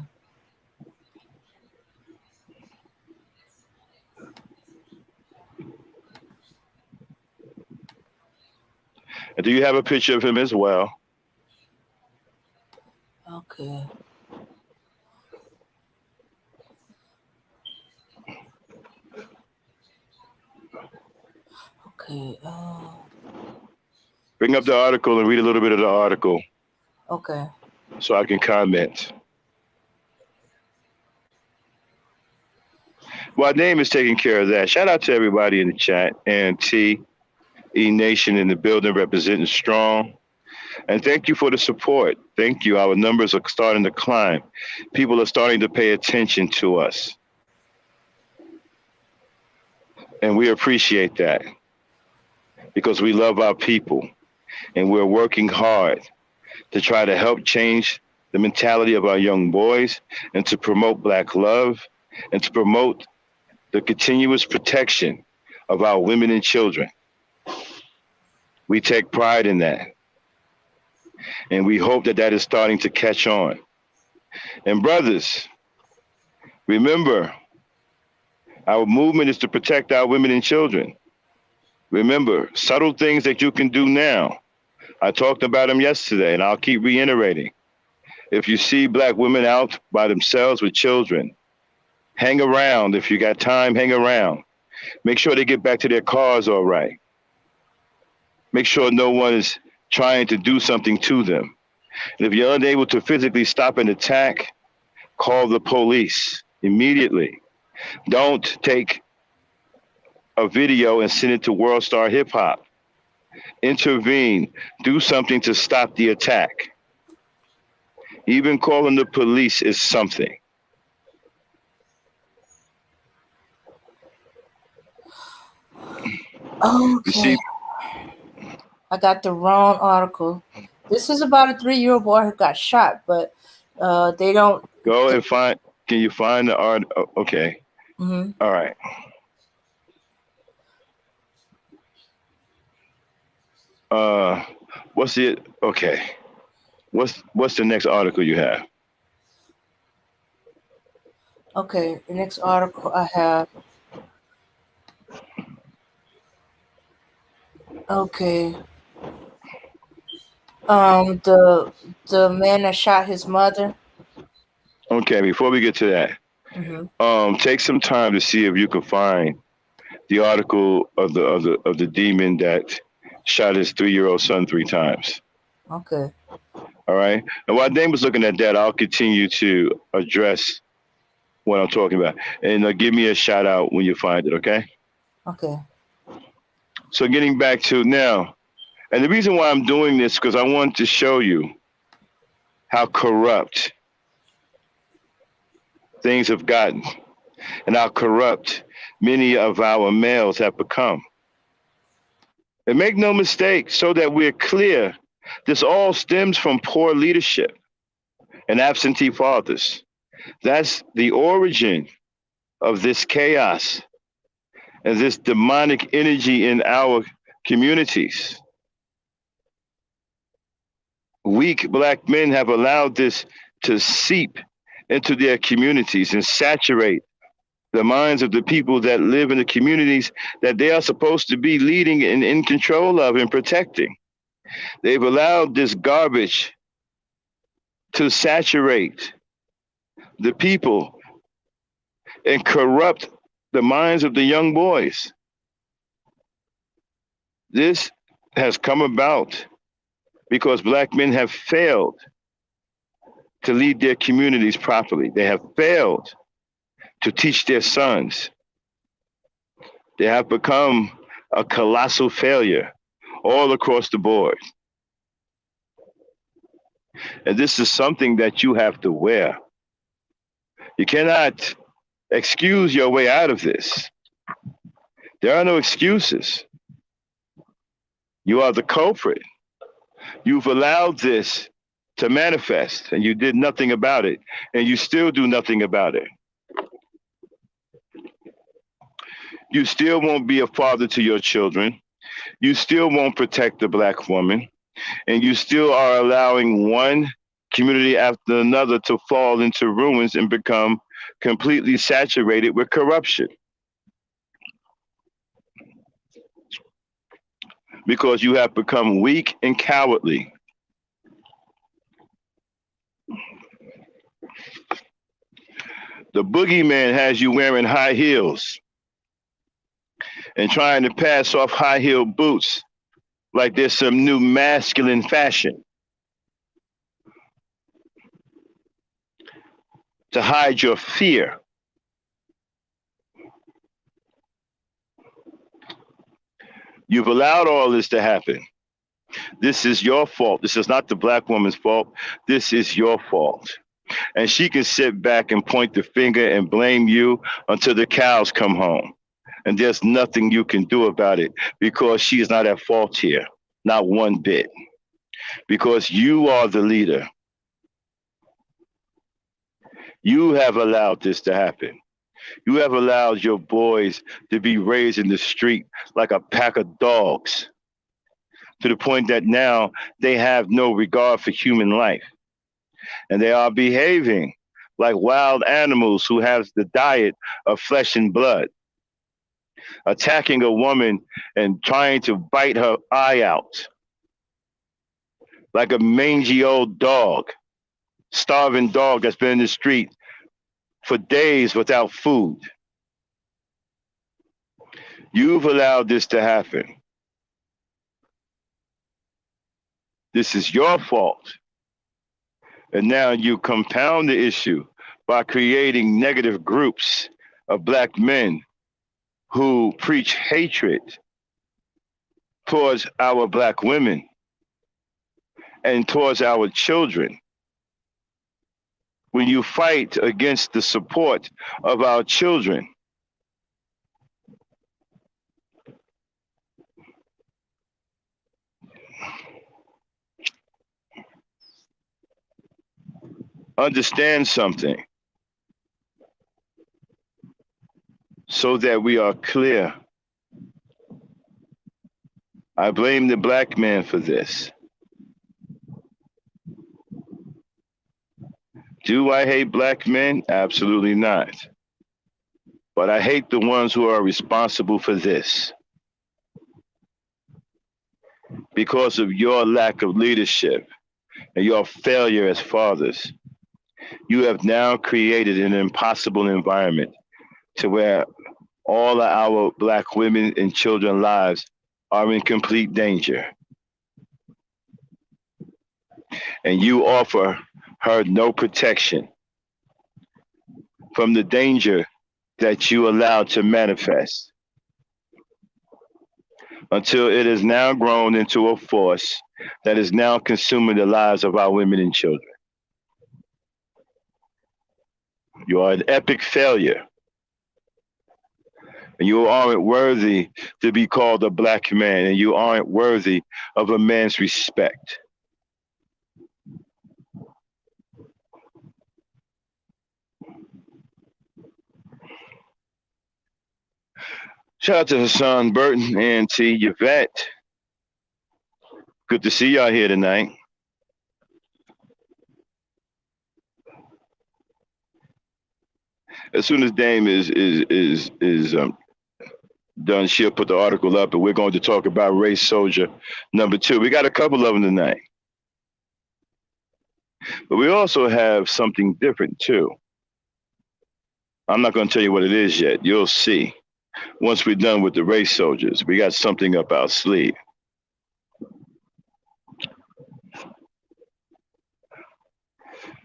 A: And do you have a picture of him as well?
B: Okay. Okay.
A: Bring up the article and read a little bit of the article.
B: Okay.
A: So I can comment. Well, name is taking care of that. Shout out to everybody in the chat. And T, E Nation in the building representing strong. And thank you for the support. Thank you. Our numbers are starting to climb. People are starting to pay attention to us. And we appreciate that because we love our people and we're working hard to try to help change the mentality of our young boys and to promote Black love and to promote the continuous protection of our women and children. We take pride in that. And we hope that that is starting to catch on. And brothers, remember, our movement is to protect our women and children. Remember, subtle things that you can do now. I talked about them yesterday, and I'll keep reiterating. If you see black women out by themselves with children, hang around. If you got time, hang around. Make sure they get back to their cars all right. Make sure no one is trying to do something to them. And if you're unable to physically stop an attack, call the police immediately. Don't take a video and send it to World Star Hip Hop. Intervene. Do something to stop the attack. Even calling the police is something.
B: Okay. I got the wrong article. This is about a 3-year-old boy who got shot, but they don't.
A: Go and find. Can you find the art? Okay.
B: Mm-hmm.
A: All right. What's it? Okay. What's the next article you have?
B: Okay, the next article I have. Okay. The man that shot his mother.
A: Okay, before we get to that, take some time to see if you can find the article of the demon that shot his 3-year-old son 3 times.
B: Okay.
A: All right. And while Dame was looking at that, I'll continue to address what I'm talking about, and give me a shout out when you find it. Okay.
B: Okay.
A: So getting back to now, and the reason why I'm doing this because I want to show you how corrupt things have gotten and how corrupt many of our males have become. And make no mistake, so that we're clear, this all stems from poor leadership and absentee fathers. That's the origin of this chaos and this demonic energy in our communities. Weak black men have allowed this to seep into their communities and saturate the minds of the people that live in the communities that they are supposed to be leading and in control of and protecting. They've allowed this garbage to saturate the people and corrupt the minds of the young boys. This has come about because black men have failed to lead their communities properly. They have failed to teach their sons. They have become a colossal failure all across the board. And this is something that you have to wear. You cannot excuse your way out of this. There are no excuses. You are the culprit. You've allowed this to manifest and you did nothing about it, and you still do nothing about it. You still won't be a father to your children. You still won't protect the black woman, and you still are allowing one community after another to fall into ruins and become completely saturated with corruption. Because you have become weak and cowardly. The boogeyman has you wearing high heels and trying to pass off high heel boots like there's some new masculine fashion to hide your fear. You've allowed all this to happen. This is your fault. This is not the black woman's fault. This is your fault. And she can sit back and point the finger and blame you until the cows come home. And there's nothing you can do about it because she is not at fault here, not one bit. Because you are the leader. You have allowed this to happen. You have allowed your boys to be raised in the street like a pack of dogs to the point that now they have no regard for human life. And they are behaving like wild animals who have the diet of flesh and blood, attacking a woman and trying to bite her eye out like a mangy old dog, starving dog that's been in the street for days without food. You've allowed this to happen. This is your fault. And now you compound the issue by creating negative groups of black men who preach hatred towards our black women and towards our children. When you fight against the support of our children, understand something so that we are clear. I blame the black man for this. Do I hate black men? Absolutely not. But I hate the ones who are responsible for this because of your lack of leadership and your failure as fathers. You have now created an impossible environment to where all of our black women and children lives are in complete danger. And you offer her no protection from the danger that you allowed to manifest until it has now grown into a force that is now consuming the lives of our women and children. You are an epic failure. And you aren't worthy to be called a black man, and you aren't worthy of a man's respect. Shout out to Hassan Burton and T. Yvette. Good to see y'all here tonight. As soon as Dame is done, she'll put the article up, and we're going to talk about Race Soldier #2. We got a couple of them tonight, but we also have something different too. I'm not going to tell you what it is yet. You'll see once we're done with the Race Soldiers. We got something up our sleeve.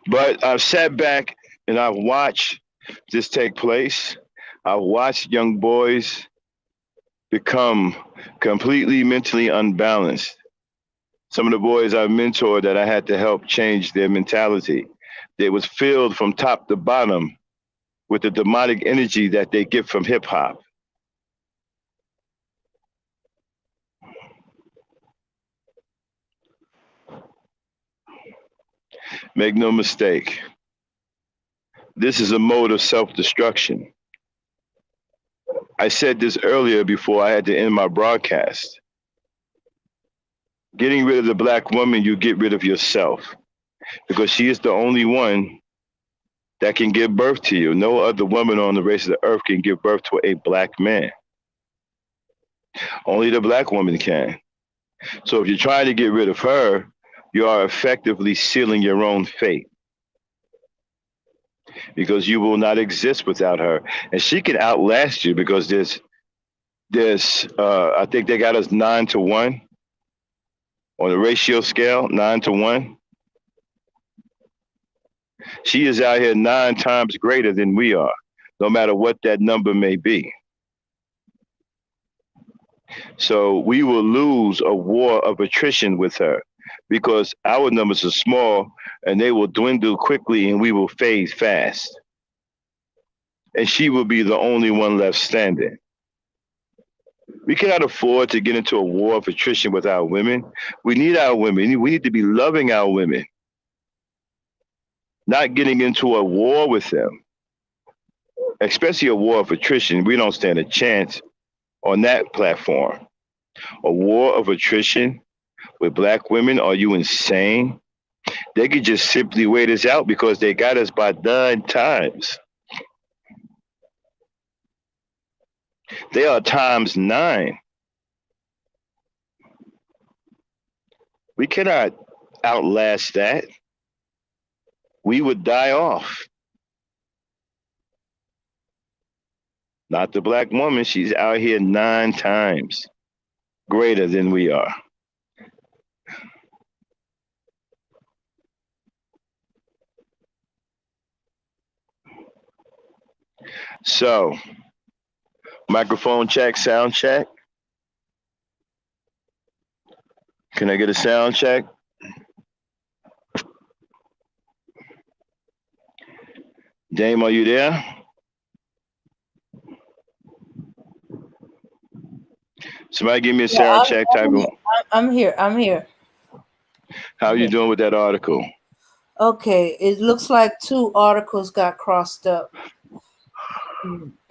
A: But I've sat back and I've watched this take place. I've watched young boys become completely mentally unbalanced. Some of the boys I've mentored that I had to help change their mentality. They was filled from top to bottom with the demonic energy that they get from hip hop. Make no mistake, this is a mode of self-destruction. I said this earlier before I had to end my broadcast. Getting rid of the black woman, you get rid of yourself, because she is the only one that can give birth to you. No other woman on the face of the earth can give birth to a black man. Only the black woman can. So if you're trying to get rid of her, you are effectively sealing your own fate, because you will not exist without her. And she can outlast you, because there's I think they got us 9-1 on the ratio scale, 9-1. She is out here 9 times greater than we are, no matter what that number may be. So we will lose a war of attrition with her, because our numbers are small and they will dwindle quickly and we will fade fast. And she will be the only one left standing. We cannot afford to get into a war of attrition with our women. We need our women. We need to be loving our women, not getting into a war with them. especially a war of attrition, we don't stand a chance on that platform. A war of attrition with black women? Are you insane? They could just simply wait us out because they got us by 9 times. They are times 9. We cannot outlast that. We would die off. Not the black woman. She's out here 9 times greater than we are. So, microphone check, sound check. Can I get a sound check? Dame, are you there? Somebody give me a
B: Yeah,
A: sound check. Type
B: I'm
A: of,
B: here. I'm here. I'm here.
A: how
B: I'm
A: you
B: here.
A: doing with that article?
B: Okay, it looks like 2 articles got crossed up.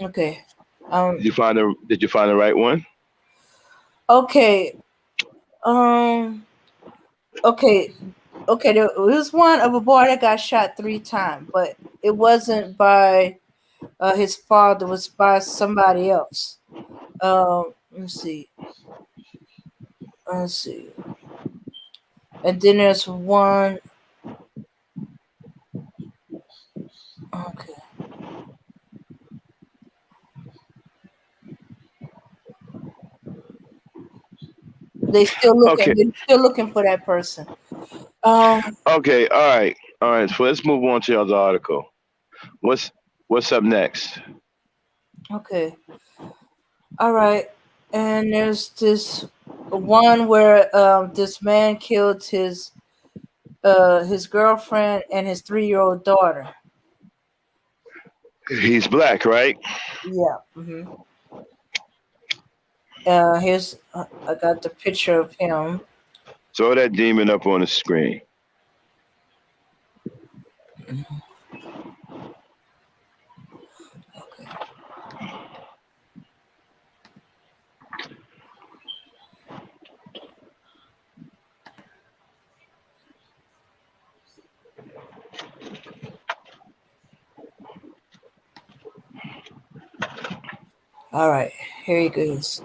B: Okay.
A: Did you find the right one?
B: Okay. Okay. Okay. There was one of a boy that got shot 3 times, but it wasn't by his father. It was by somebody else. Let's see. Let's see. And then there's one. Okay. They still looking.
A: Okay.
B: They're still looking for that person.
A: Okay. All right. So let's move on to the other article. What's up next?
B: Okay. All right. And there's this one where this man killed his girlfriend and his 3-year-old daughter.
A: He's black, right?
B: Yeah. Mm-hmm. Here's I got the picture of him.
A: Throw that demon up on the screen.
B: Okay. All right, here he goes.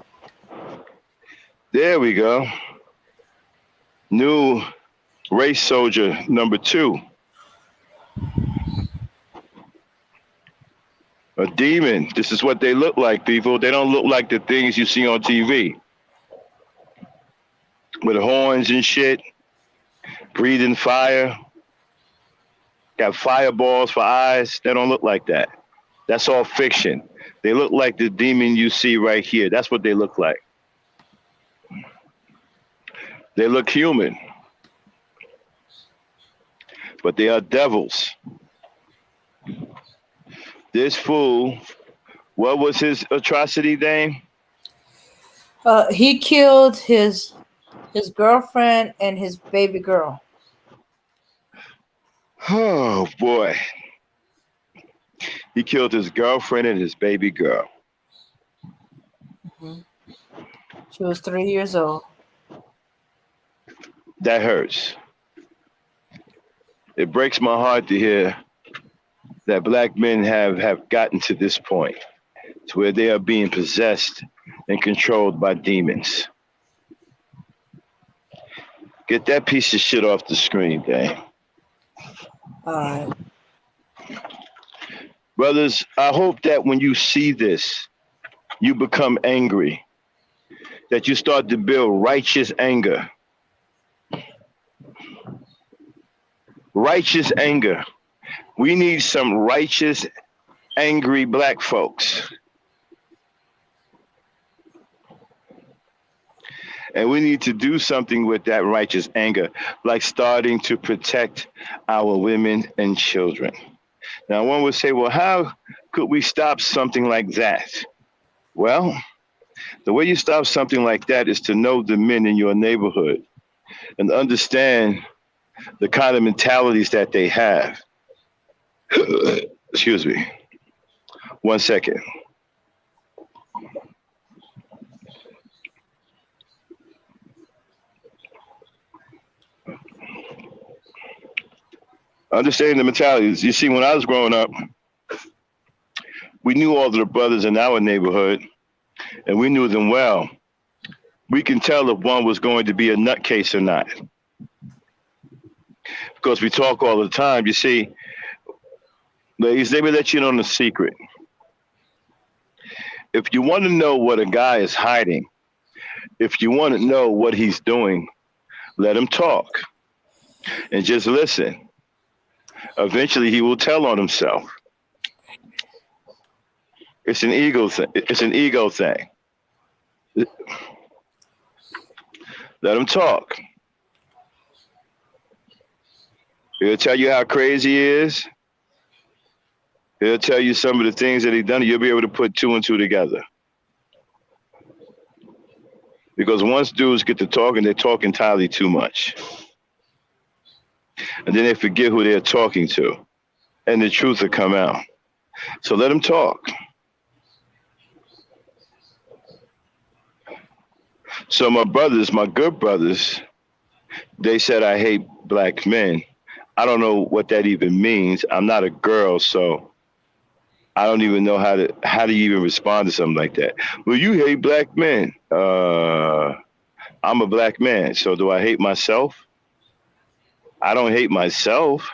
A: There we go. New race soldier number 2. A demon. This is what they look like, people. They don't look like the things you see on TV. With horns and shit, breathing fire, got fireballs for eyes. They don't look like that. That's all fiction. They look like the demon you see right here. That's what they look like. They look human, but they are devils. This fool, what was his atrocity, Dame?
B: He killed his girlfriend and his baby girl.
A: Oh boy. He killed his girlfriend and his baby girl.
B: Mm-hmm. She was 3 years old.
A: That hurts. It breaks my heart to hear that black men have gotten to this point, to where they are being possessed and controlled by demons. Get that piece of shit off the screen, Dame.
B: All right.
A: Brothers, I hope that when you see this, you become angry, that you start to build righteous anger. Righteous anger. We need some righteous, angry black folks. And we need to do something with that righteous anger, like starting to protect our women and children. Now, one would say, well, how could we stop something like that? Well, the way you stop something like that is to know the men in your neighborhood and understand the kind of mentalities that they have. Excuse me. 1 second. Understanding the mentalities. You see, when I was growing up, we knew all of the brothers in our neighborhood, and we knew them well. We can tell if one was going to be a nutcase or not, because we talk all the time. You see, ladies, let me let you know the secret. If you want to know what a guy is hiding, if you want to know what he's doing, let him talk and just listen. Eventually, he will tell on himself. It's an ego thing. It's an ego thing. Let him talk. He'll tell you how crazy he is. He'll tell you some of the things that he's done. You'll be able to put two and two together. Because once dudes get to talking, they talk entirely too much. And then they forget who they're talking to. And the truth will come out. So let them talk. So my brothers, my good brothers, they said I hate black men. I don't know what that even means. I'm not a girl, so I don't even know how do you even respond to something like that. Well, you hate black men. I'm a black man, so do I hate myself? I don't hate myself.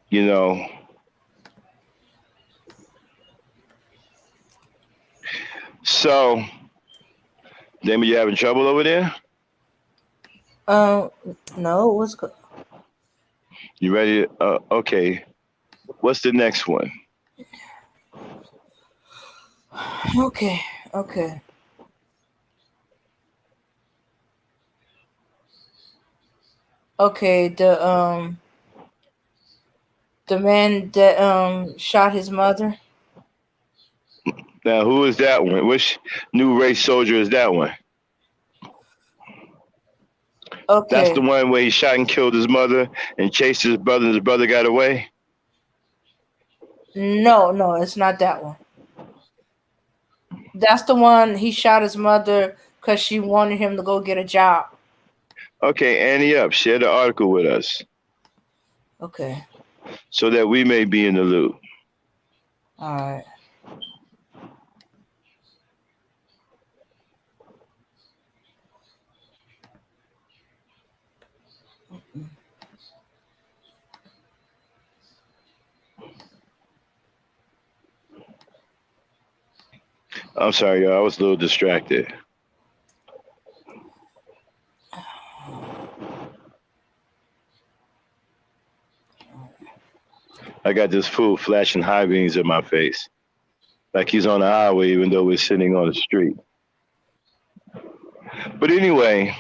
A: You know. So, Damon, you having trouble over there?
B: No, what's good?
A: You ready? Okay. What's the next one?
B: Okay. Okay, the man that shot his mother.
A: Now, who is that one? Which new race soldier is that one?
B: Okay.
A: That's the one where he shot and killed his mother and chased his brother and his brother got away?
B: No, it's not that one. That's the one he shot his mother because she wanted him to go get a job.
A: Okay, Annie up. Share the article with us.
B: Okay.
A: So that we may be in the loop.
B: All right.
A: I'm sorry, y'all. I was a little distracted. I got this fool flashing high beams in my face. Like he's on the highway, even though we're sitting on the street. But anyway,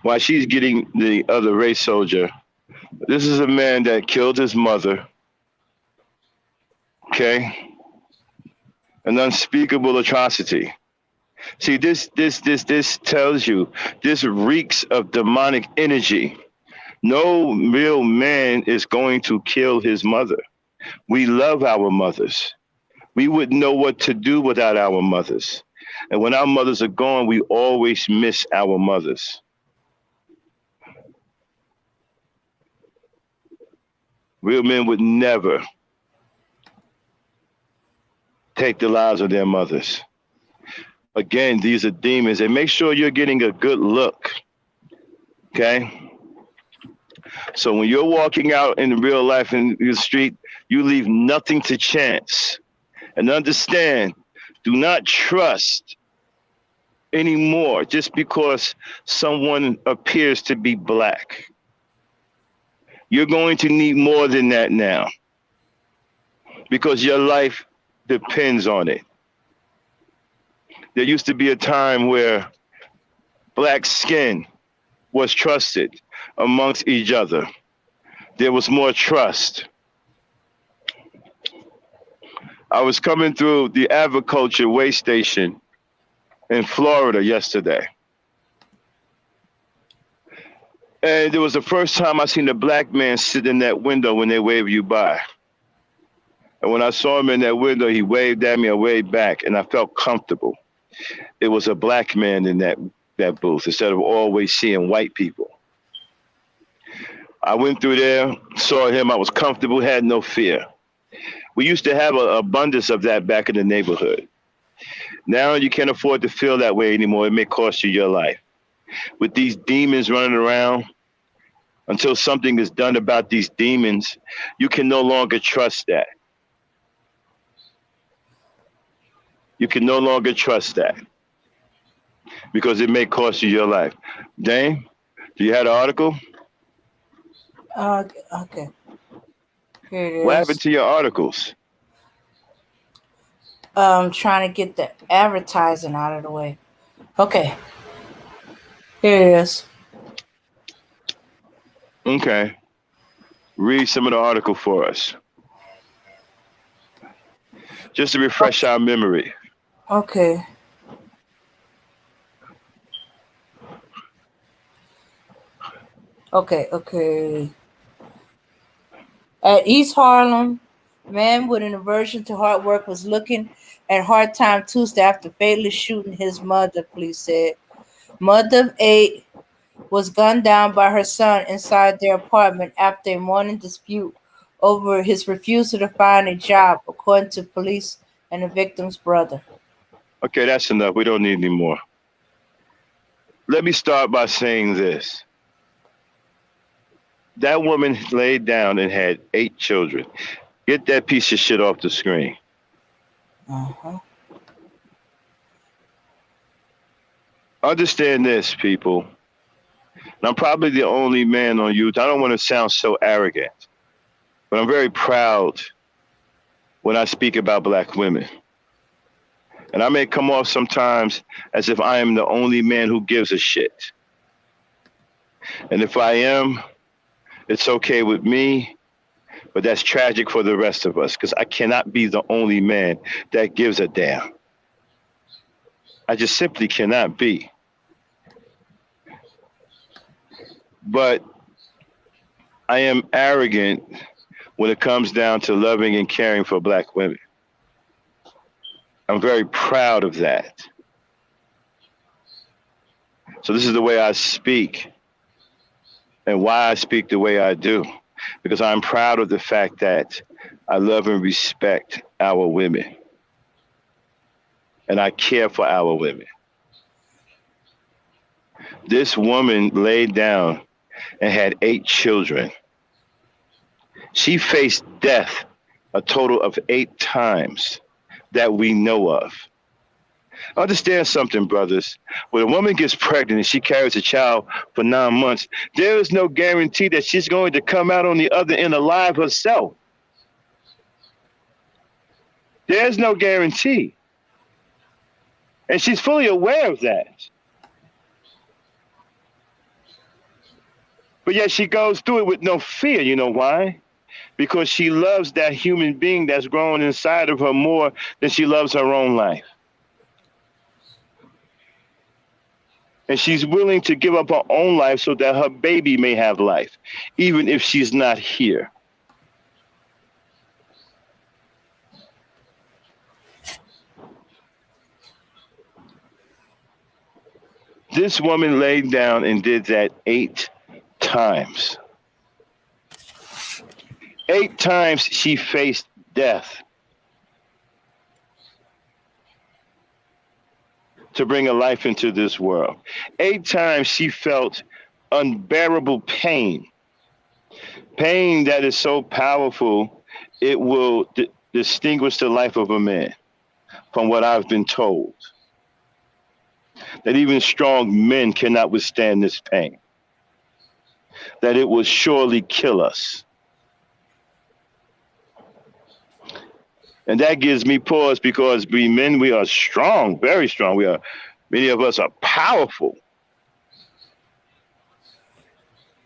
A: while she's getting the other race soldier, this is a man that killed his mother. Okay? An unspeakable atrocity. See, this tells you, this reeks of demonic energy. No real man is going to kill his mother. We love our mothers. We wouldn't know what to do without our mothers. And when our mothers are gone, we always miss our mothers. Real men would never take the lives of their mothers. Again, these are demons. And make sure you're getting a good look. Okay? So when you're walking out in real life in the street, you leave nothing to chance. And understand, do not trust anymore just because someone appears to be black. You're going to need more than that now because your life depends on it. There used to be a time where black skin was trusted amongst each other. There was more trust. I was coming through the agriculture way station in Florida yesterday. And it was the first time I seen a black man sit in that window when they wave you by. And when I saw him in that window, he waved at me, I waved back, and I felt comfortable. It was a black man in that booth instead of always seeing white people. I went through there, saw him, I was comfortable, had no fear. We used to have an abundance of that back in the neighborhood. Now you can't afford to feel that way anymore. It may cost you your life. With these demons running around, until something is done about these demons, you can no longer trust that. You can no longer trust that because it may cost you your life. Dame, do you have the article?
B: Okay. Here it is.
A: What happened to your articles?
B: Trying to get the advertising out of the way. Okay. Here it is.
A: Okay. Read some of the article for us. Just to refresh our memory.
B: Okay. Okay. At East Harlem, man with an aversion to hard work was looking at hard time Tuesday after fatally shooting his mother, police said. Mother of 8 was gunned down by her son inside their apartment after a morning dispute over his refusal to find a job, according to police and the victim's brother.
A: Okay, that's enough. We don't need any more. Let me start by saying this. That woman laid down and had 8 children. Get that piece of shit off the screen.
B: Uh-huh.
A: Understand this, people. And I'm probably the only man on YouTube. I don't want to sound so arrogant, but I'm very proud when I speak about black women. And I may come off sometimes as if I am the only man who gives a shit. And if I am, it's okay with me, but that's tragic for the rest of us because I cannot be the only man that gives a damn. I just simply cannot be. But I am arrogant when it comes down to loving and caring for black women. I'm very proud of that. So this is the way I speak and why I speak the way I do, because I'm proud of the fact that I love and respect our women. And I care for our women. This woman laid down and had 8 children. She faced death a total of 8 times that we know of. Understand something, brothers. When a woman gets pregnant and she carries a child for 9 months, there is no guarantee that she's going to come out on the other end alive herself. There's no guarantee. And she's fully aware of that. But yet she goes through it with no fear. You know why? Because she loves that human being that's growing inside of her more than she loves her own life. And she's willing to give up her own life so that her baby may have life, even if she's not here. This woman laid down and did that 8 times. 8 times she faced death to bring a life into this world. 8 times she felt unbearable pain. Pain that is so powerful, it will distinguish the life of a man, from what I've been told. That even strong men cannot withstand this pain. That it will surely kill us. And that gives me pause because we men, we are strong, very strong. Many of us are powerful.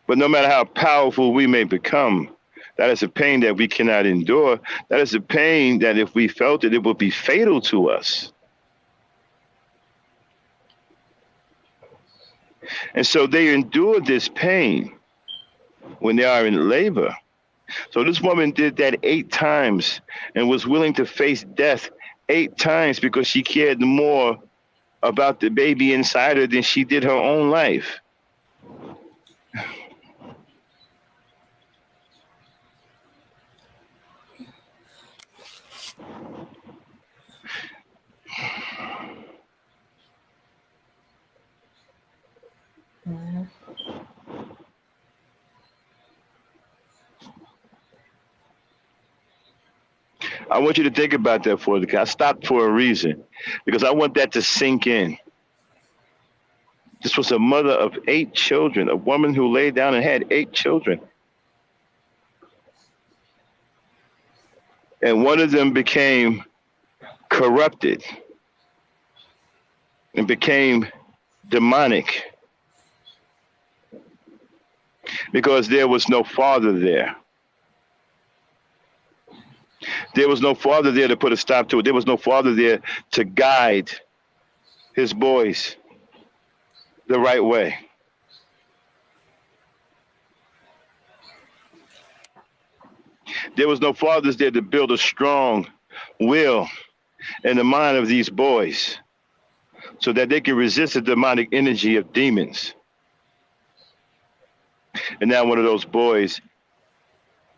A: But no matter how powerful we may become, that is a pain that we cannot endure. That is a pain that if we felt it, it would be fatal to us. And so they endure this pain when they are in labor. So this woman did that 8 times and was willing to face death 8 times because she cared more about the baby inside her than she did her own life.
B: Mhm.
A: I want you to think about that for the. I stopped for a reason because I want that to sink in. This was a mother of 8 children, a woman who laid down and had 8 children. And one of them became corrupted and became demonic because there was no father there. There was no father there to put a stop to it. There was no father there to guide his boys the right way. There was no fathers there to build a strong will in the mind of these boys so that they can resist the demonic energy of demons. And now one of those boys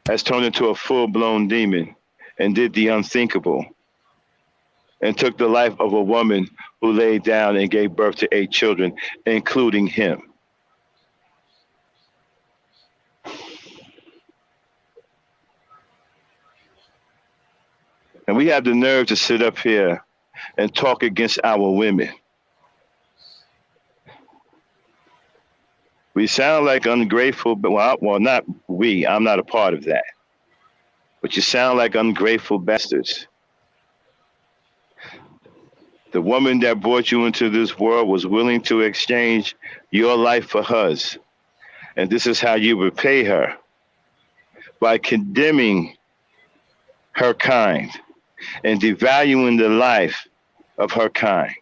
A: has turned into a full-blown demon and did the unthinkable and took the life of a woman who laid down and gave birth to 8 children, including him. And we have the nerve to sit up here and talk against our women. We sound like ungrateful, but well, not we. I'm not a part of that. But you sound like ungrateful bastards. The woman that brought you into this world was willing to exchange your life for hers. And this is how you repay her, by condemning her kind and devaluing the life of her kind.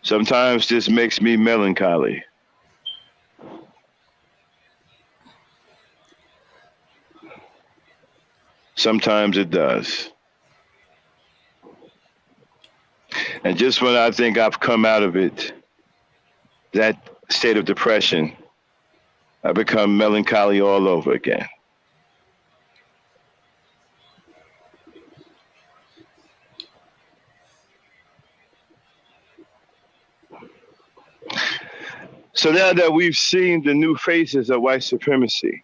A: Sometimes this makes me melancholy. Sometimes it does. And just when I think I've come out of it, that state of depression, I become melancholy all over again. So now that we've seen the new faces of white supremacy,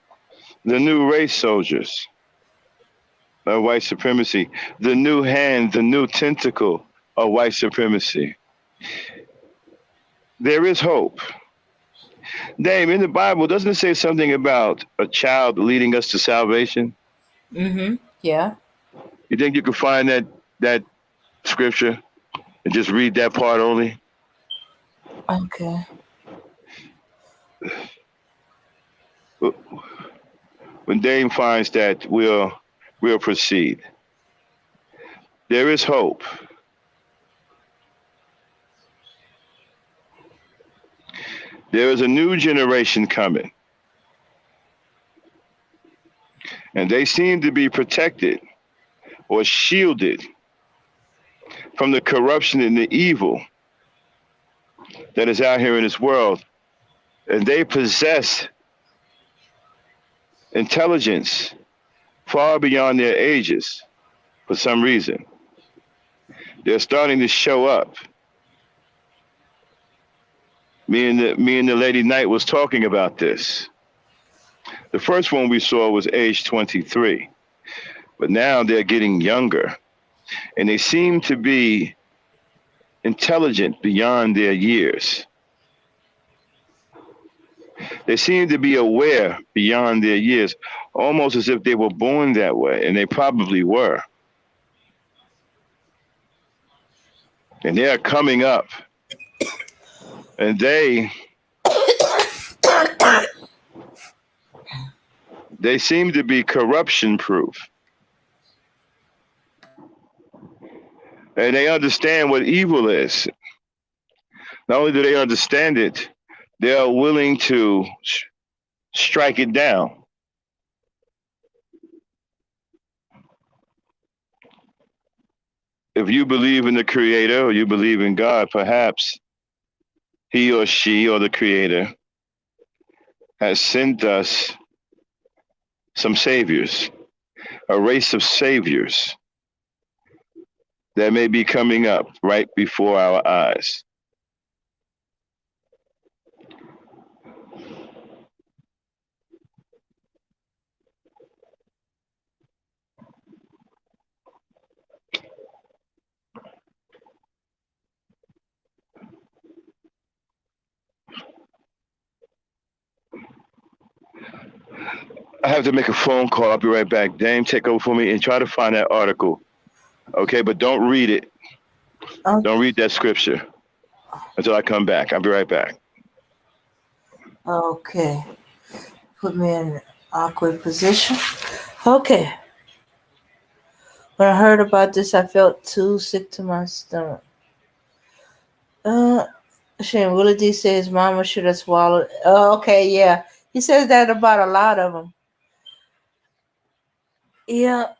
A: the new race soldiers of white supremacy, the new hand, the new tentacle of white supremacy, there is hope. Dame, in the Bible, doesn't it say something about a child leading us to salvation?
B: Mm-hmm. Yeah.
A: You think you can find that scripture and just read that part only?
B: Okay.
A: When Dame finds that, we'll proceed. There is hope. There is a new generation coming. And they seem to be protected or shielded from the corruption and the evil that is out here in this world. And they possess intelligence far beyond their ages for some reason. They're starting to show up. Me and the Lady Knight was talking about this. The first one we saw was age 23, but now they're getting younger, and they seem to be intelligent beyond their years. They seem to be aware beyond their years. almost as if they were born that way, and they probably were. And they are coming up, and they seem to be corruption proof, and they understand what evil is. Not only do they understand it, they are willing to strike it down. If you believe in the Creator or you believe in God, perhaps he or she or the Creator has sent us some saviors, a race of saviors that may be coming up right before our eyes. I have to make a phone call. I'll be right back. Dame, take over for me and try to find that article. Okay, but don't read it. Don't read that scripture until I come back. I'll be right back.
B: Okay. Put me in an awkward position. Okay. When I heard about this, I felt too sick to my stomach. Shane Willie D says mama should have swallowed. Oh, okay, yeah. He says that about a lot of them. Yeah.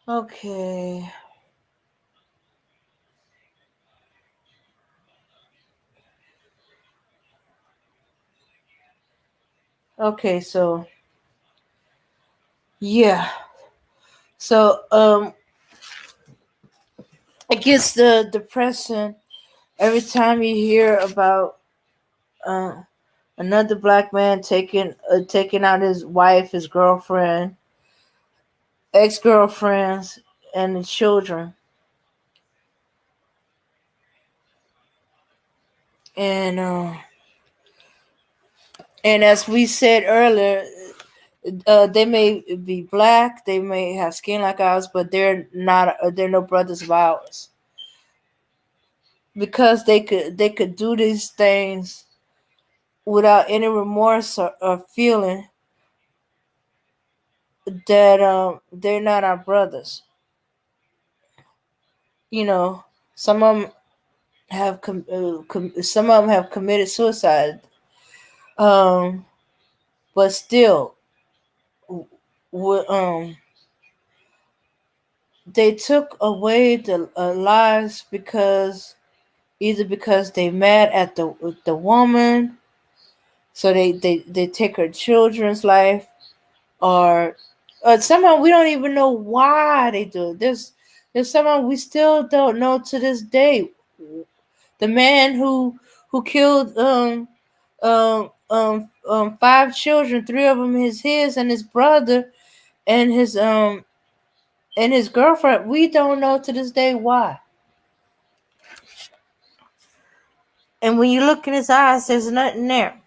B: Okay. Okay, so yeah. So it gets the depressing every time you hear about uh another black man taking out his wife, his girlfriend, ex-girlfriends, and the children. And as we said earlier, they may be black, they may have skin like ours, but they're not. They're no brothers of ours because they could do these things without any remorse or feeling that they're not our brothers. You know, some of them some of them have committed suicide. Um, but still, they took away the lives because they mad at the woman, so they take her children's life, or somehow we don't even know why they do it. There's someone we still don't know to this day. The man who killed five children, three of them is his and his brother and his girlfriend. We don't know to this day why. And when you look in his eyes, there's nothing there.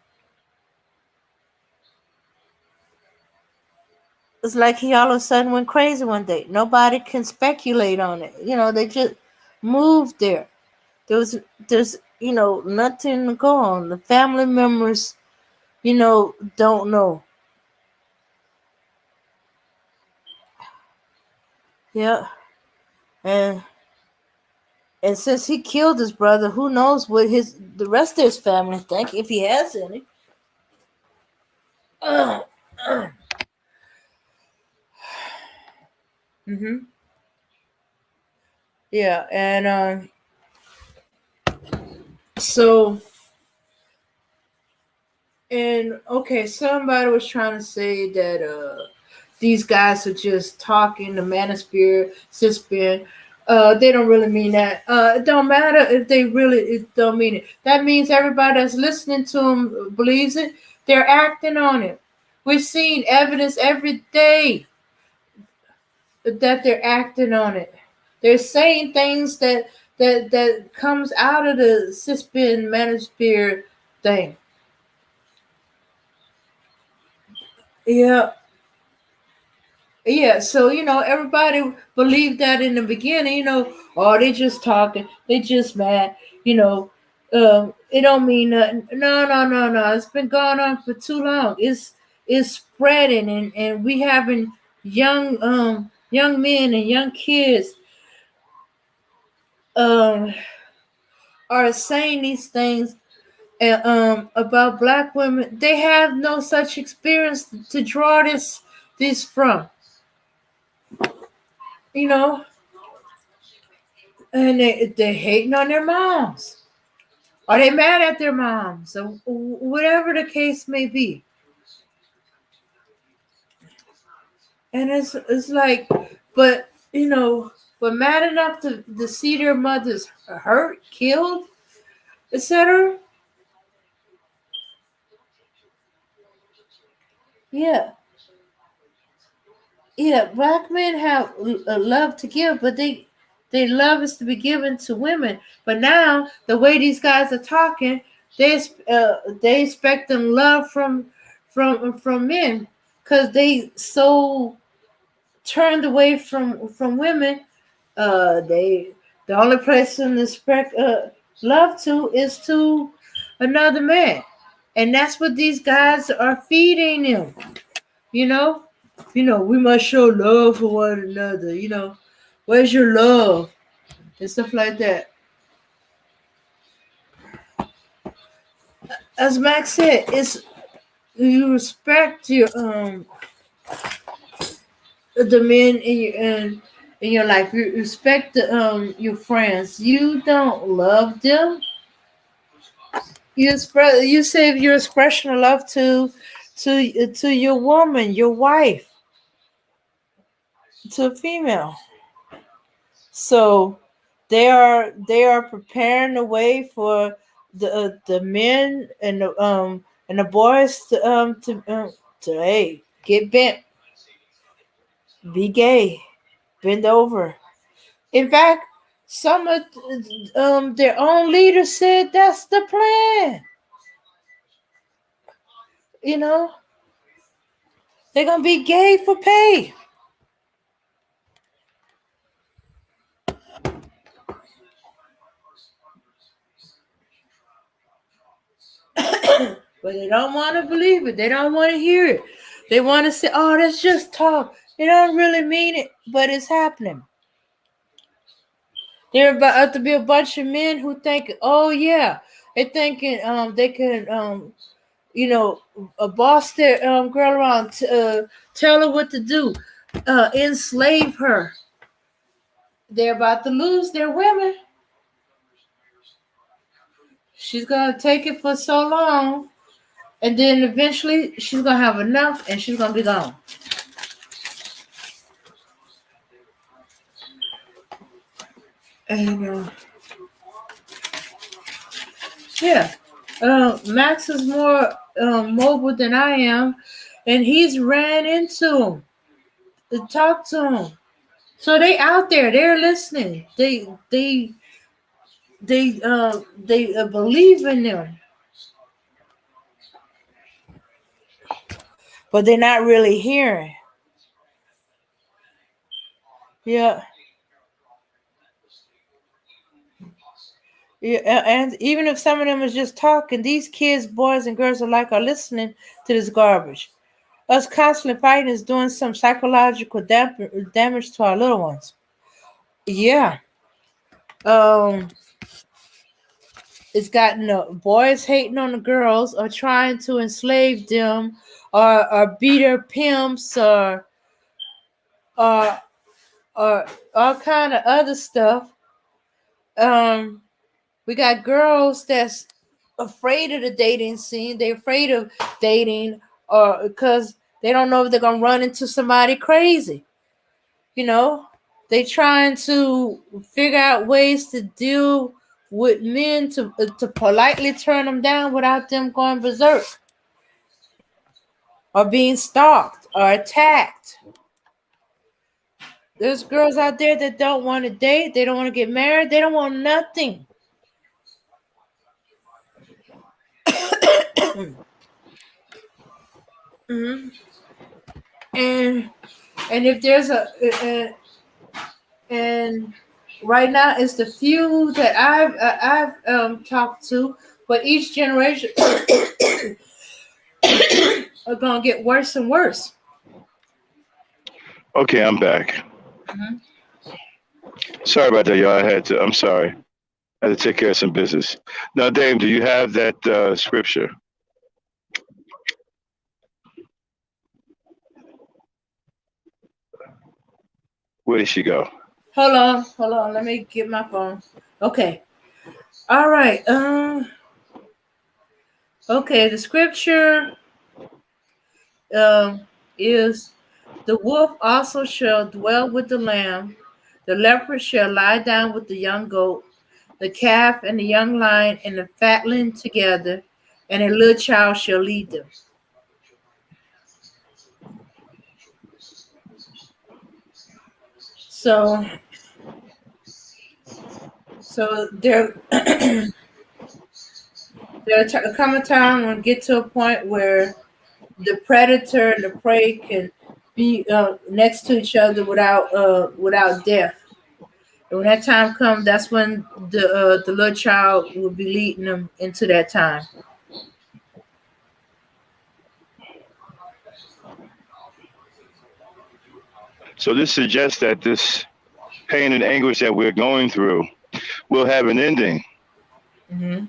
B: It's like he all of a sudden went crazy one day. Nobody can speculate on it. They just moved there. There's nothing to go on. The family members, don't know. Yeah. And since he killed his brother, who knows what the rest of his family think, if he has any. Mhm. Yeah, and so and okay, somebody was trying to say that these guys are just talking, the manosphere, cisspin. They don't really mean that. It don't matter if they really it don't mean it. That means everybody that's listening to them believes it. They're acting on it. We're seeing evidence every day that they're acting on it. They're saying things that comes out of the suspend manosphere thing. Yeah, yeah. So everybody believed that in the beginning. Oh, they just talking, they just mad. You know, it don't mean nothing. No, no, no, no. It's been going on for too long. It's spreading, and we having young men and young kids um are saying these things about black women. They have no such experience to draw this from, you know, and they hating on their moms, or they mad at their moms, or whatever the case may be. And it's like, but but mad enough to see their mothers hurt, killed, etc. Yeah, yeah, black men have love to give, but they love is to be given to women. But now the way these guys are talking, they expect them love from men, because they so turned away from women. They the only person to expect love to is to another man, and that's what these guys are feeding them. You know, we must show love for one another. Where's your love and stuff like that. As Max said, it's you respect your the men in your life. You respect your friends. You don't love them. You say your expression of love to your woman, your wife, to a female. So they are preparing the way for the men and the boys to hey, get bent, be gay, bend over. In fact, some of their own leaders said that's the plan. You know, they're gonna be gay for pay. But they don't want to believe it. They don't want to hear it. They want to say, "Oh, that's just talk." They don't really mean it, but it's happening. There about to be a bunch of men who think, "Oh yeah," they're thinking they can you know boss their girl around, tell her what to do, enslave her. They're about to lose their women. She's gonna take it for so long, and then eventually she's gonna have enough, and she's gonna be gone. And yeah, Max is more mobile than I am, and he's ran into him to talk to him. So they out there, they're listening. They believe in them, but they're not really hearing. Yeah, yeah, and even if some of them is just talking, these kids, boys and girls alike, are listening to this garbage. Us constantly fighting is doing some psychological damage to our little ones. Yeah. Um, it's gotten the boys hating on the girls, or trying to enslave them, or be their pimps, or or all kind of other stuff. Um, we got girls that's afraid of the dating scene. They're afraid of dating, or because they don't know if they're gonna run into somebody crazy. You know, they trying to figure out ways to deal with men to politely turn them down without them going berserk, or being stalked or attacked. There's girls out there that don't want to date. They don't want to get married. They don't want nothing. Mhm. And if there's and right now it's the few that I've talked to, but each generation are gonna get worse and worse.
A: Okay, I'm back.
B: Mhm.
A: Sorry about that, y'all. I'm sorry. I had to take care of some business. Now, Dame, do you have that scripture? Where did she go?
B: Hold on. Let me get my phone. Okay. All right. Okay. The scripture um is the wolf also shall dwell with the lamb. The leopard shall lie down with the young goat. The calf and the young lion and the fatling together, and a little child shall lead them. So, there, there'll come a time when get to a point where the predator and the prey can be next to each other without death. And when that time comes, that's when the little child will be leading them into that time.
A: So this suggests that this pain and anguish that we're going through will have an ending.
B: Hmm.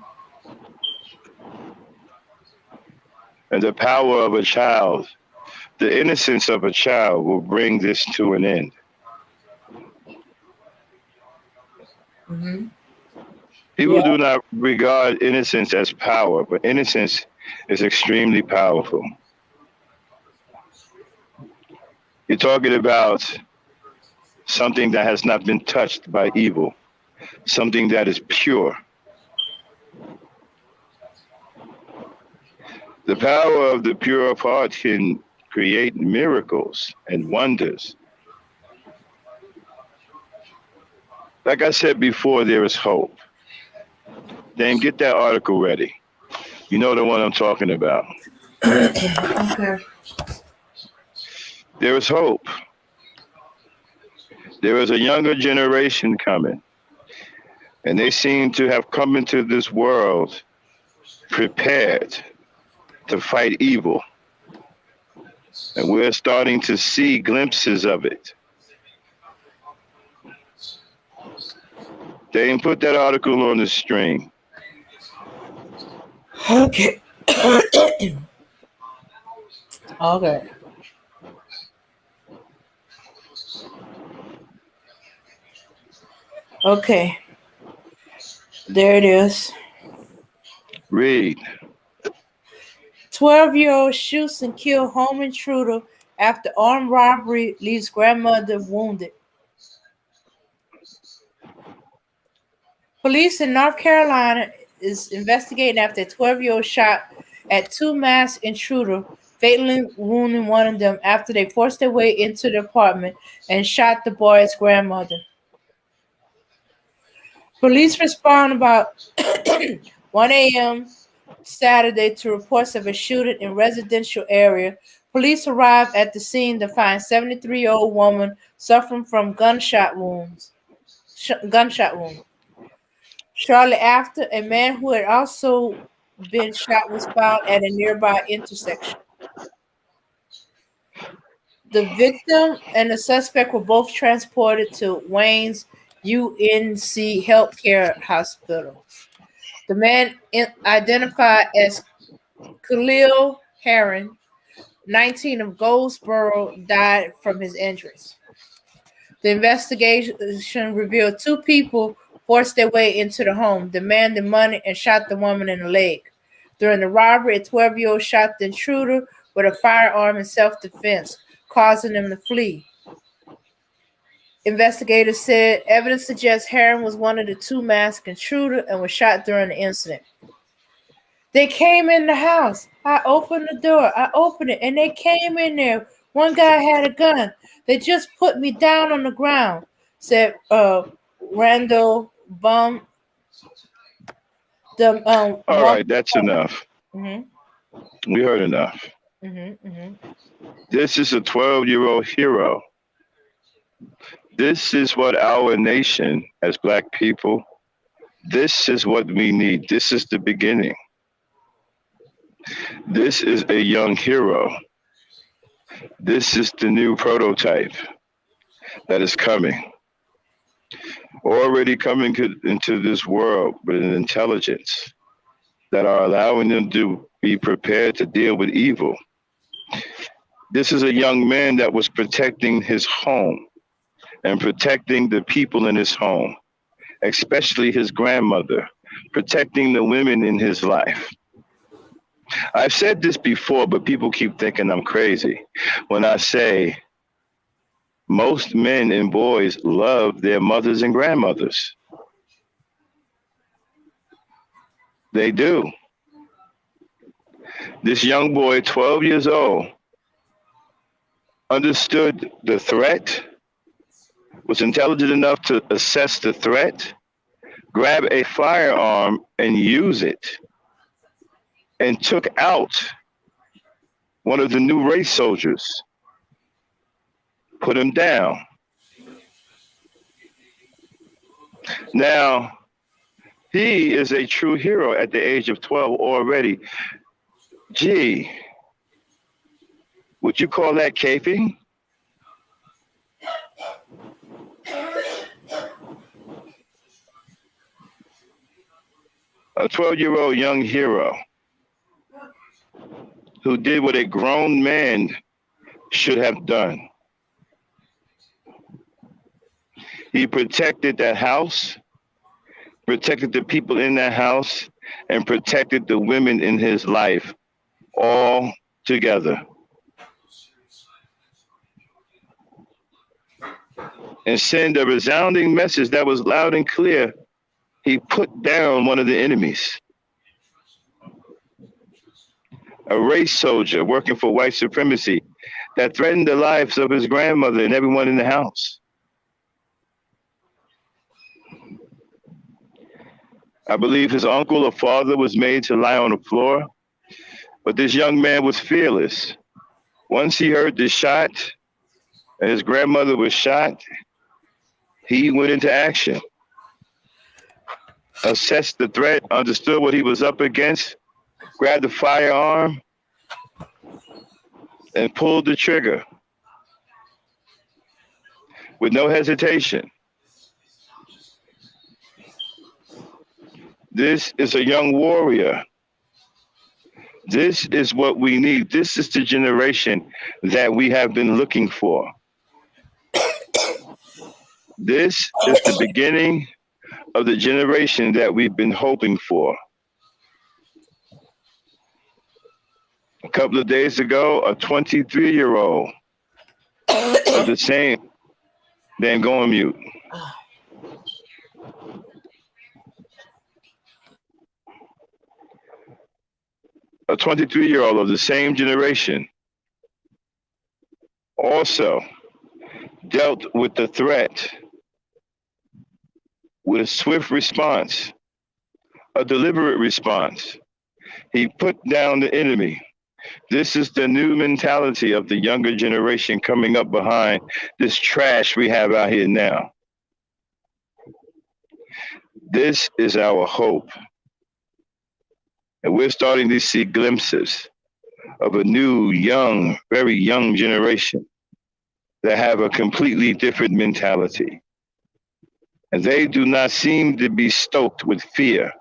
A: And the power of a child, the innocence of a child will bring this to an end.
B: Hmm.
A: People
B: Yeah.
A: do not regard innocence as power, but innocence is extremely powerful. You're talking about something that has not been touched by evil, something that is pure. The power of the pure of heart can create miracles and wonders. Like I said before, there is hope. Then get that article ready. You know the one I'm talking about.
B: Okay.
A: There is hope. There is a younger generation coming, and they seem to have come into this world prepared to fight evil. And we're starting to see glimpses of it. They didn't put that article on the stream.
B: Okay. Okay. Okay. There it is.
A: Read.
B: 12-year-old shoots and kills home intruder after armed robbery leaves grandmother wounded. Police in North Carolina is investigating after a 12-year-old shot at two masked intruders, fatally wounding one of them after they forced their way into the apartment and shot the boy's grandmother. Police respond about 1 a.m. Saturday to reports of a shooting in residential area. Police arrived at the scene to find 73-year-old woman suffering from gunshot wounds. Gunshot wound. Shortly after, a man who had also been shot was found at a nearby intersection. The victim and the suspect were both transported to Wayne's UNC Healthcare Hospital. The man identified as Khalil Heron, 19 of Goldsboro, died from his injuries. The investigation revealed two people forced their way into the home, demanded money, and shot the woman in the leg. During the robbery, a 12-year-old shot the intruder with a firearm in self defense, causing them to flee. Investigators said evidence suggests Heron was one of the two masked intruders and was shot during the incident. They came in the house. I opened the door. I opened it, and they came in there One guy had a gun. They just put me down on the ground, said Randall Bum. The
A: All right, that's enough.
B: mm-hmm,
A: We heard enough.
B: mm-hmm, mm-hmm.
A: This is a 12-year-old hero. This is what our nation, as Black people, this is what we need. This is the beginning. This is a young hero. This is the new prototype that is coming. Already coming into this world with an intelligence that are allowing them to be prepared to deal with evil. This is a young man that was protecting his home and protecting the people in his home, especially his grandmother, protecting the women in his life. I've said this before, but people keep thinking I'm crazy when I say most men and boys love their mothers and grandmothers. They do. This young boy, 12 years old, understood the threat, was intelligent enough to assess the threat, grab a firearm and use it, and took out one of the new race soldiers, put him down. Now, he is a true hero at the age of 12 already. Gee, would you call that caping? A 12-year-old young hero who did what a grown man should have done. He protected that house, protected the people in that house, and protected the women in his life all together. And send a resounding message that was loud and clear. He put down one of the enemies. A race soldier working for white supremacy that threatened the lives of his grandmother and everyone in the house. I believe his uncle or father was made to lie on the floor, but this young man was fearless. Once he heard the shot and his grandmother was shot, he went into action, assessed the threat, understood what he was up against, grabbed the firearm, and pulled the trigger with no hesitation. This is a young warrior. This is what we need. This is the generation that we have been looking for. This is the beginning of the generation that we've been hoping for. A couple of days ago, a 23-year-old of the same, then go on mute. A 23-year-old of the same generation also dealt with the threat with a swift response, a deliberate response. He put down the enemy. This is the new mentality of the younger generation coming up behind this trash we have out here now. This is our hope. And we're starting to see glimpses of a new, young, very young generation that have a completely different mentality. And they do not seem to be stoked with fear,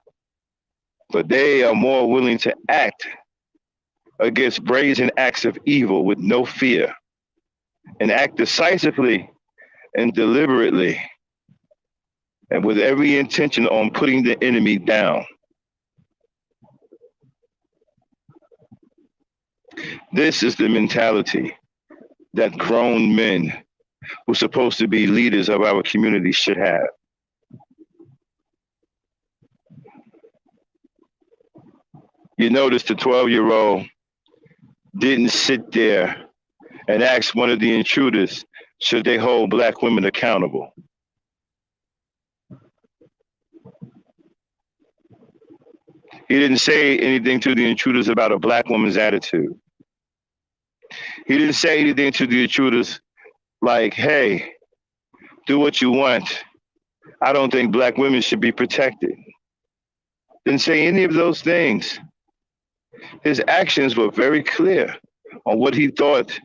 A: but they are more willing to act against brazen acts of evil with no fear and act decisively and deliberately and with every intention on putting the enemy down. This is the mentality that grown men who are supposed to be leaders of our community should have. You notice the 12-year-old didn't sit there and asked one of the intruders, should they hold black women accountable? He didn't say anything to the intruders about a black woman's attitude. He didn't say anything to the intruders like, hey, do what you want. I don't think black women should be protected. Didn't say any of those things. His actions were very clear on what he thought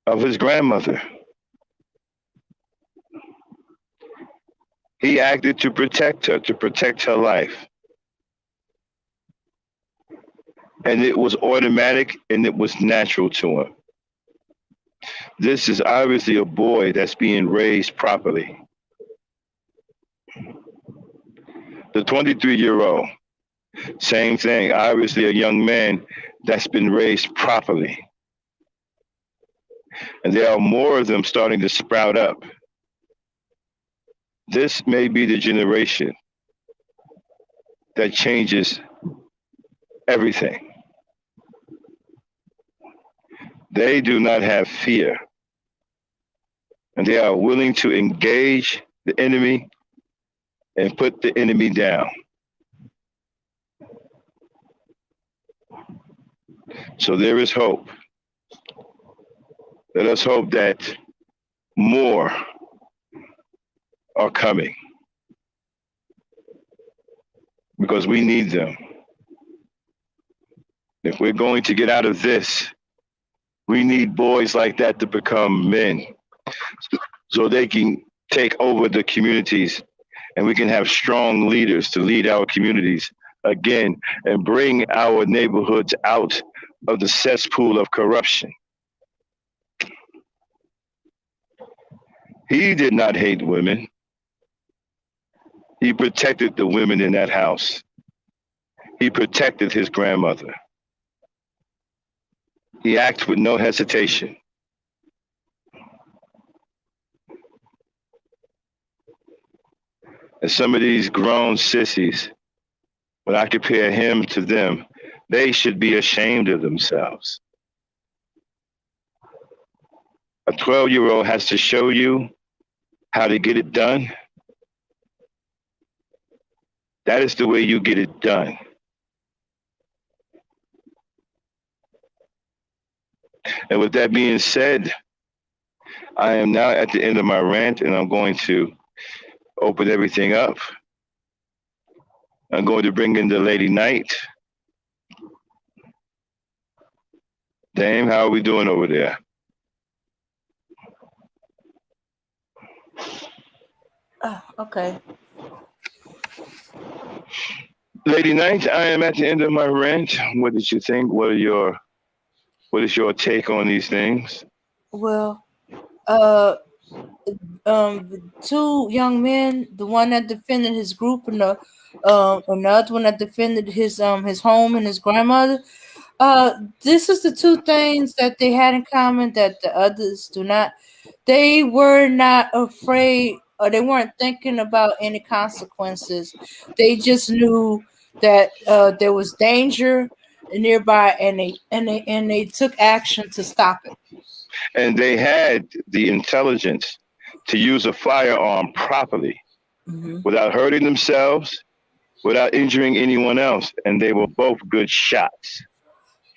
A: of his grandmother. He acted to protect her life. And it was automatic and it was natural to him. This is obviously a boy that's being raised properly. The 23-year-old, same thing, obviously a young man that's been raised properly. And there are more of them starting to sprout up. This may be the generation that changes everything. They do not have fear, and they are willing to engage the enemy and put the enemy down. So there is hope. Let us hope that more are coming, because we need them. If we're going to get out of this, we need boys like that to become men so they can take over the communities, and we can have strong leaders to lead our communities again and bring our neighborhoods out of the cesspool of corruption. He did not hate women. He protected the women in that house. He protected his grandmother. He acted with no hesitation. And some of these grown sissies, when I compare him to them, they should be ashamed of themselves. A 12-year-old has to show you how to get it done. That is the way you get it done. And with that being said, I am now at the end of my rant, and I'm going to open everything up. I'm going to bring in the Lady Knight. Dame, how are we doing over there?
B: Okay.
A: Lady Knight, I am at the end of my rant. What did you think? What is your take on these things?
B: Well, two young men, the one that defended his group and the other one that defended his home and his grandmother. This is the two things that they had in common that the others do not. They were not afraid, or they weren't thinking about any consequences. They just knew that there was danger nearby, and they took action to stop it.
A: And they had the intelligence to use a firearm properly, without hurting themselves, without injuring anyone else. And they were both good shots.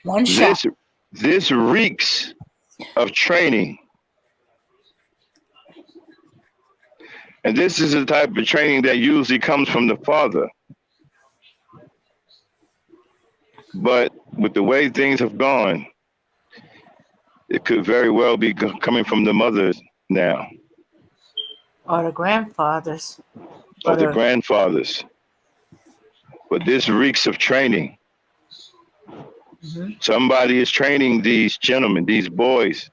B: One shot.
A: This reeks of training. And this is the type of training that usually comes from the father. But with the way things have gone, it could very well be coming from the mothers now.
B: Or the grandfathers.
A: Or the grandfathers. But this reeks of training. Somebody is training these gentlemen, these boys.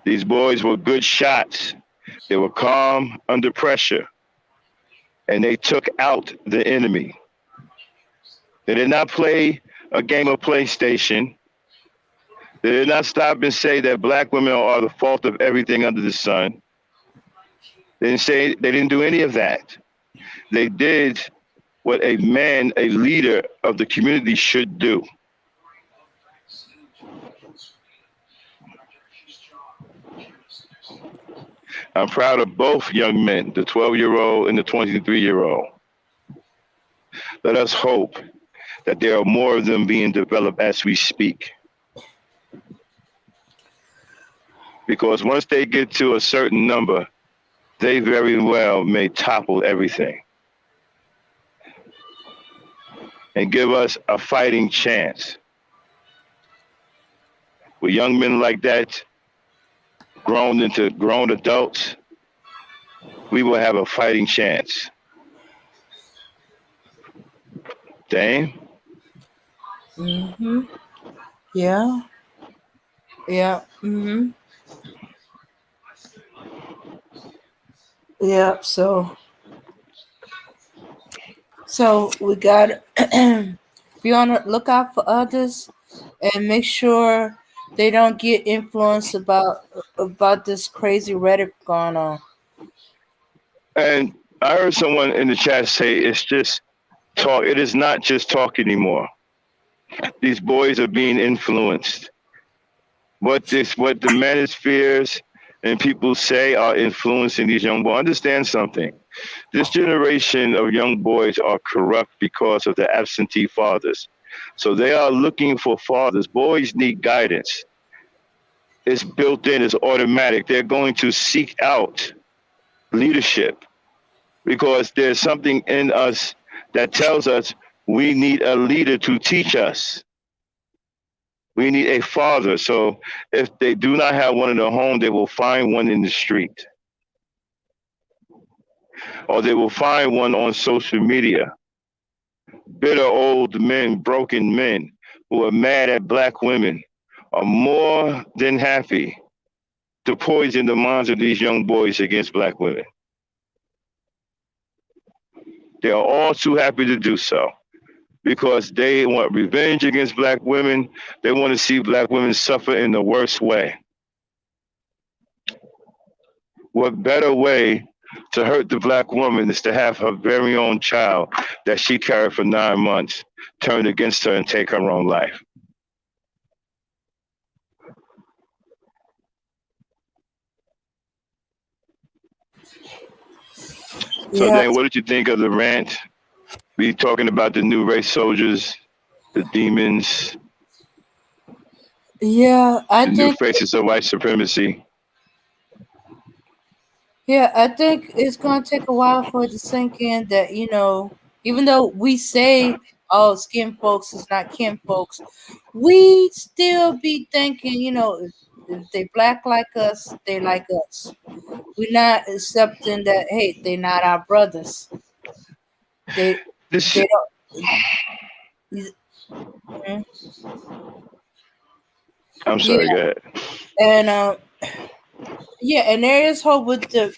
A: These boys were good shots. They were calm under pressure. And they took out the enemy. They did not play a game of PlayStation. They did not stop and say that black women are the fault of everything under the sun. They didn't do any of that. They did what a man, a leader of the community should do. I'm proud of both young men, the 12-year-old and the 23-year-old. Let us hope that there are more of them being developed as we speak. Because once they get to a certain number, they very well may topple everything and give us a fighting chance. With young men like that, grown into grown adults, we will have a fighting chance. Dame?
B: Mm-hmm. Yeah. Yeah. Mm-hmm. Yeah. So we got to be on the lookout for others and make sure they don't get influenced about this crazy rhetoric going on.
A: And I heard someone in the chat say it's just talk. It is not just talk anymore. These boys are being influenced. What the manospheres and people say are influencing these young boys. Understand something. This generation of young boys are corrupt because of the absentee fathers. So they are looking for fathers. Boys need guidance. It's built in, it's automatic. They're going to seek out leadership because there's something in us that tells us we need a leader to teach us. We need a father. So if they do not have one in the home, they will find one in the street or they will find one on social media. Bitter old men, broken men who are mad at black women are more than happy to poison the minds of these young boys against black women. They are all too happy to do so because they want revenge against black women. They want to see black women suffer in the worst way. What better way to hurt the black woman is to have her very own child that she carried for 9 months turned against her and take her own life. So,
B: Yeah.
A: Dan, what did you think of the rant? We talking about the new race soldiers, the demons,
B: Yeah, I
A: the new
B: think
A: faces of white supremacy.
B: yeah, I think it's gonna take a while for it to sink in that, even though we say, oh, skin folks is not kin folks, we still be thinking, if they black like us, they like us. We're not accepting that, hey, they're not our brothers. They
A: This,
B: they don't. Mhm.
A: I'm
B: Yeah,
A: sorry, go ahead.
B: and yeah, and there is hope with the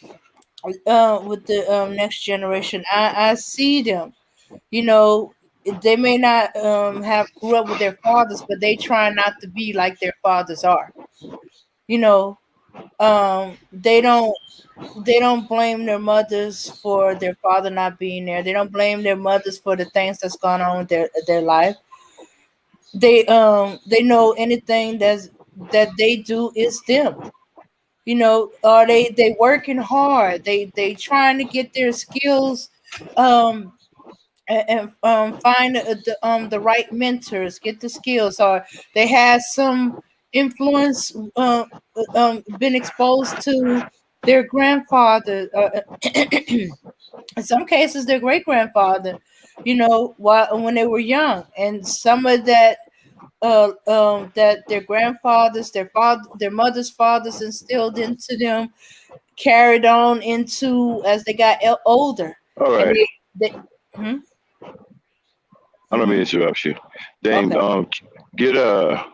B: next generation. I see them. You know, they may not have grew up with their fathers, but they try not to be like their fathers are. You know, they don't blame their mothers for their father not being there. They don't blame their mothers for the things that's gone on with their life. They know anything that they do is them. Are they working hard? They trying to get their skills and find the right mentors, get the skills, or they had some influence, been exposed to their grandfather, in some cases their great grandfather, while when they were young, and some of that their grandfathers, their mothers' fathers instilled into them, carried on into as they got older,
A: All
B: and
A: right.
B: they hmm?
A: I don't mean
B: Hmm.
A: to interrupt you. Dame,
B: Okay.
A: get a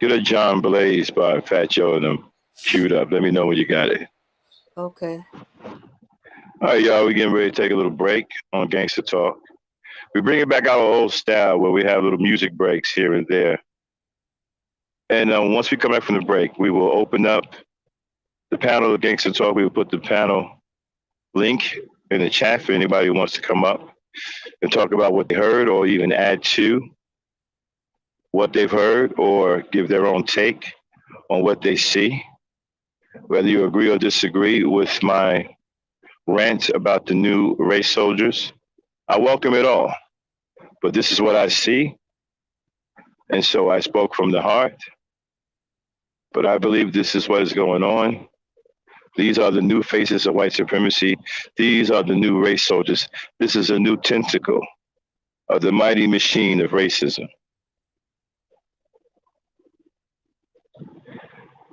A: get a John Blaze by Fat Joe and them queued up. Let me know when you got it.
B: Okay.
A: All right, y'all, we getting ready to take a little break on Gangster Talk. We bring it back our old style where we have little music breaks here and there. And once we come back from the break, we will open up the panel of Gangster Talk. We will put the panel link in the chat for anybody who wants to come up and talk about what they heard or even add to what they've heard or give their own take on what they see. whether you agree or disagree with my rant about the new race soldiers. I welcome it all, but this is what I see, and so I spoke from the heart. But I believe this is what is going on. These are the new faces of white supremacy. These are the new race soldiers. This is a new tentacle of the mighty machine of racism.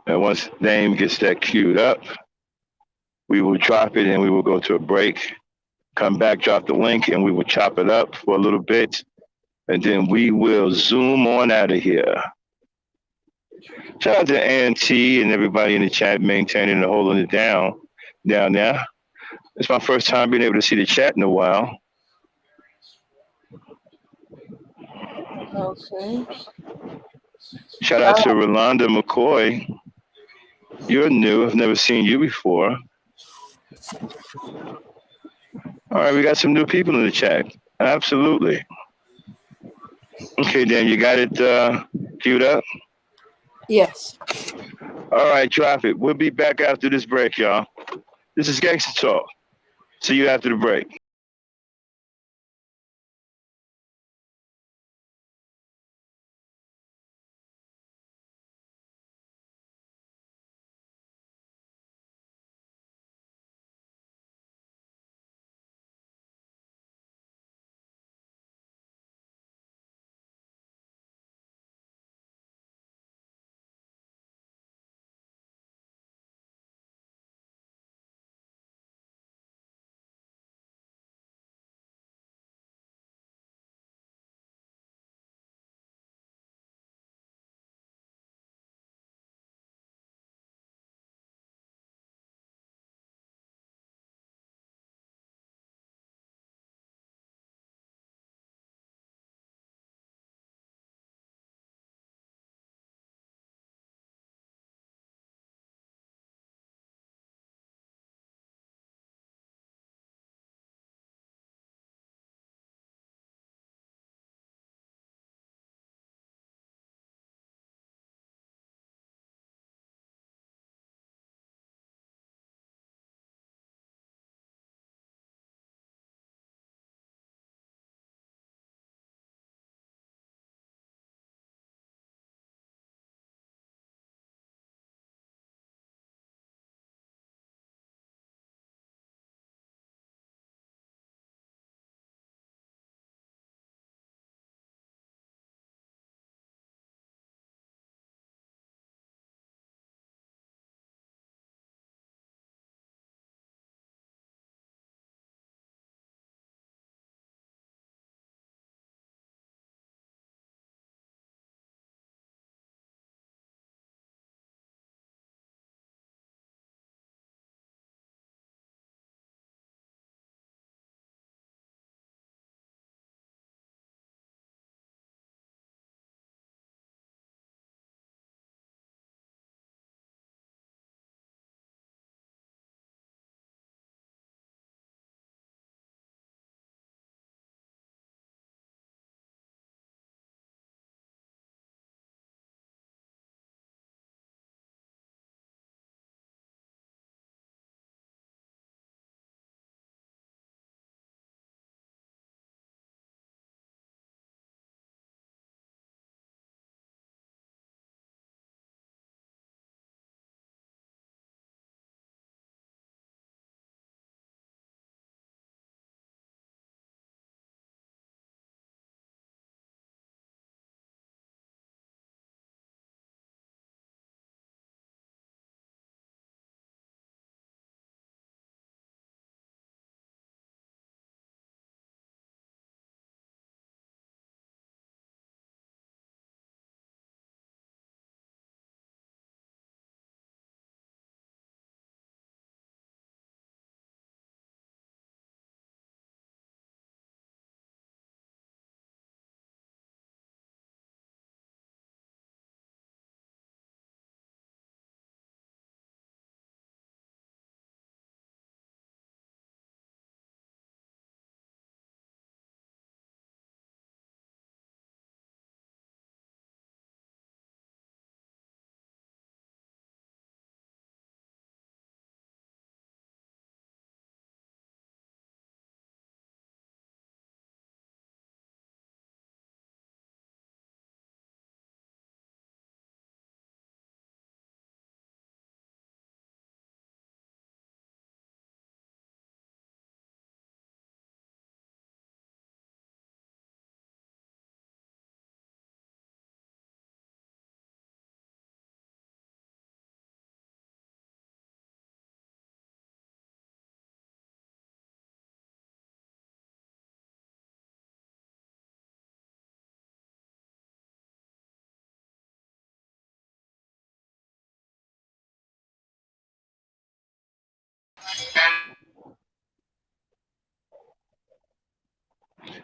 A: And once Dame gets that queued up, we will drop it and we will go to a break. Come back, drop the link, and we will chop it up for a little bit. And then we will zoom on out of here. Shout out to T and everybody in the chat maintaining and holding it down there. It's my first time being able to see the chat in a while.
B: Okay.
A: Shout out to Rolanda McCoy. You're new. I've never seen you before. All right, we got some new people in the chat. Absolutely. Okay, Dan, you got it queued up?
B: Yes.
A: All right, drop it. We'll be back after this break, y'all. This is Gangsta Talk. See you after the break.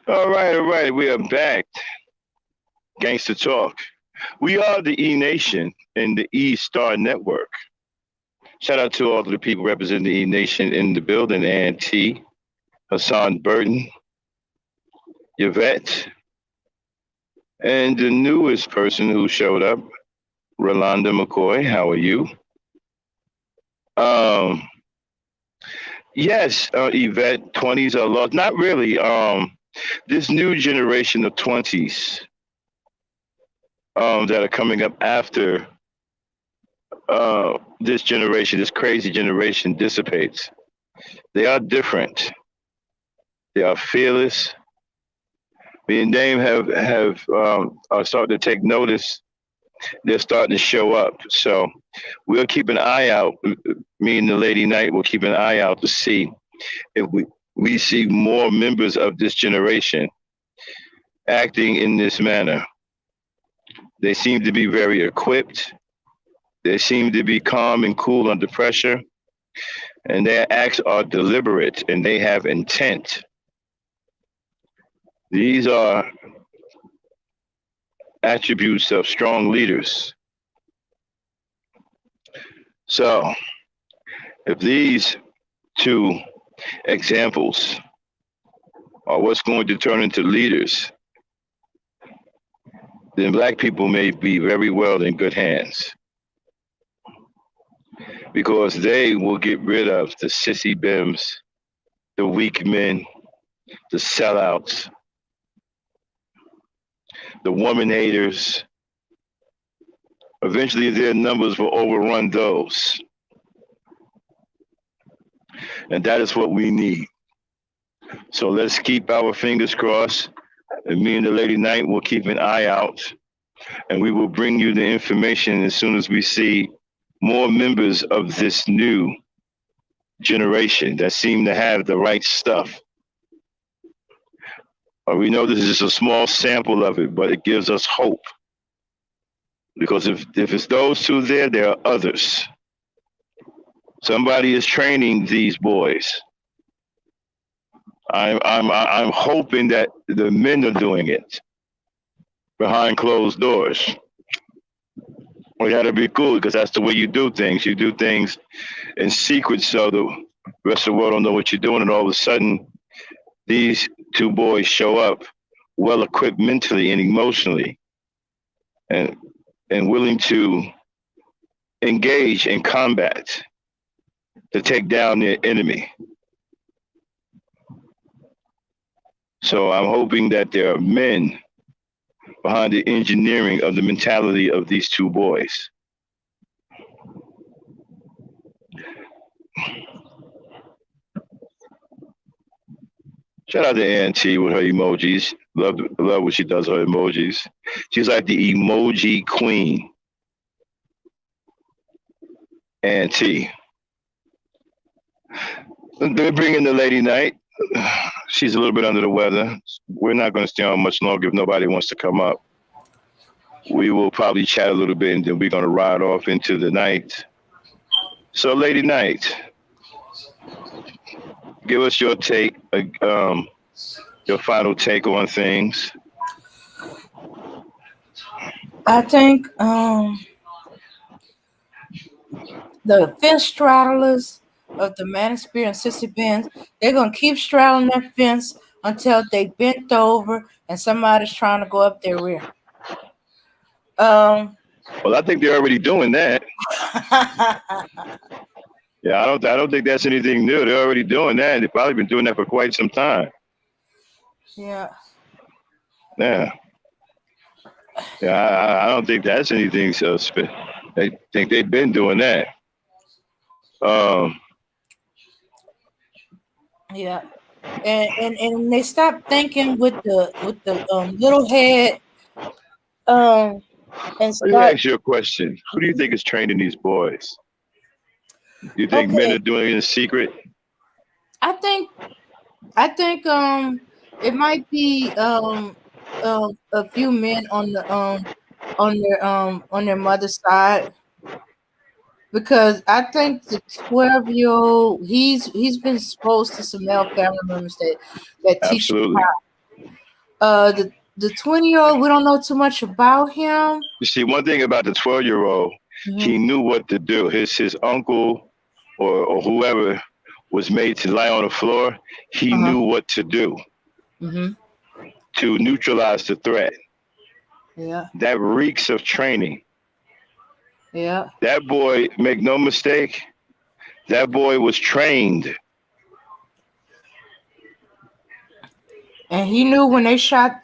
A: All right. We are back. Gangster Talk. We are the E Nation and the E Star Network. Shout out to all of the people representing the E Nation in the building: Ann T, Hassan Burton, Yvette, and the newest person who showed up, Rolanda McCoy. How are you? Um, yes, Yvette, 20s are lost. Not really. This new generation of 20s that are coming up after this generation, this crazy generation dissipates. They are different. They are fearless. Me and Dame have are starting to take notice. They're starting to show up. So we'll keep an eye out. Me and the Lady Knight will keep an eye out to see if we see more members of this generation acting in this manner. They seem to be very equipped. They seem to be calm and cool under pressure, and their acts are deliberate and they have intent. These are attributes of strong leaders. So, if these two examples are what's going to turn into leaders, then black people may be very well in good hands because they will get rid of the sissy bims, the weak men, the sellouts, the woman haters. Eventually, their numbers will overrun those. And that is what we need. So let's keep our fingers crossed. And me and the Lady Knight will keep an eye out. And we will bring you the information as soon as we see more members of this new generation that seem to have the right stuff. We know this is just a small sample of it, but it gives us hope. Because if it's those two there are others. Somebody is training these boys. I'm hoping that the men are doing it behind closed doors. We got to be cool because that's the way you do things. You do things in secret so the rest of the world don't know what you're doing, and all of a sudden these two boys show up well equipped mentally and emotionally and willing to engage in combat to take down their enemy. So I'm hoping that there are men behind the engineering of the mentality of these two boys. Shout out to Auntie with her emojis. Love what she does with her emojis. She's like the emoji queen. Auntie. They're bringing the Lady Night. She's a little bit under the weather. We're not going to stay on much longer if nobody wants to come up. We will probably chat a little bit and then we're going to ride off into the night. So, Lady Night, give us your take, your final take on things.
B: I think the fence straddlers of the Manosphere and Sissy Benz, they're gonna keep straddling that fence until they bent over and somebody's trying to go up their rear.
A: Well, I think they're already doing that. Yeah, I don't think that's anything new. They're already doing that. They've probably been doing that for quite some time.
B: Yeah.
A: Yeah. Yeah, I don't think that's anything so I think they've been doing that.
B: Yeah. And they stopped thinking with the little head and
A: Let me
B: start.
A: ask you a question. Who do you think is training these boys? Do you think men
B: Okay,
A: are doing it in secret?
B: I think it might be a few men on their mother's side, because I think the 12-year-old, he's been exposed to some male family members that teach him
A: Absolutely.
B: The 20-year-old, we don't know too much about him.
A: You see, one thing about the 12-year-old, he knew what to do. His uncle or whoever was made to lie on the floor. He knew what to do to neutralize the threat.
B: Yeah.
A: That reeks of training.
B: Yeah.
A: That boy, make no mistake, that boy was trained.
B: And he knew when they shot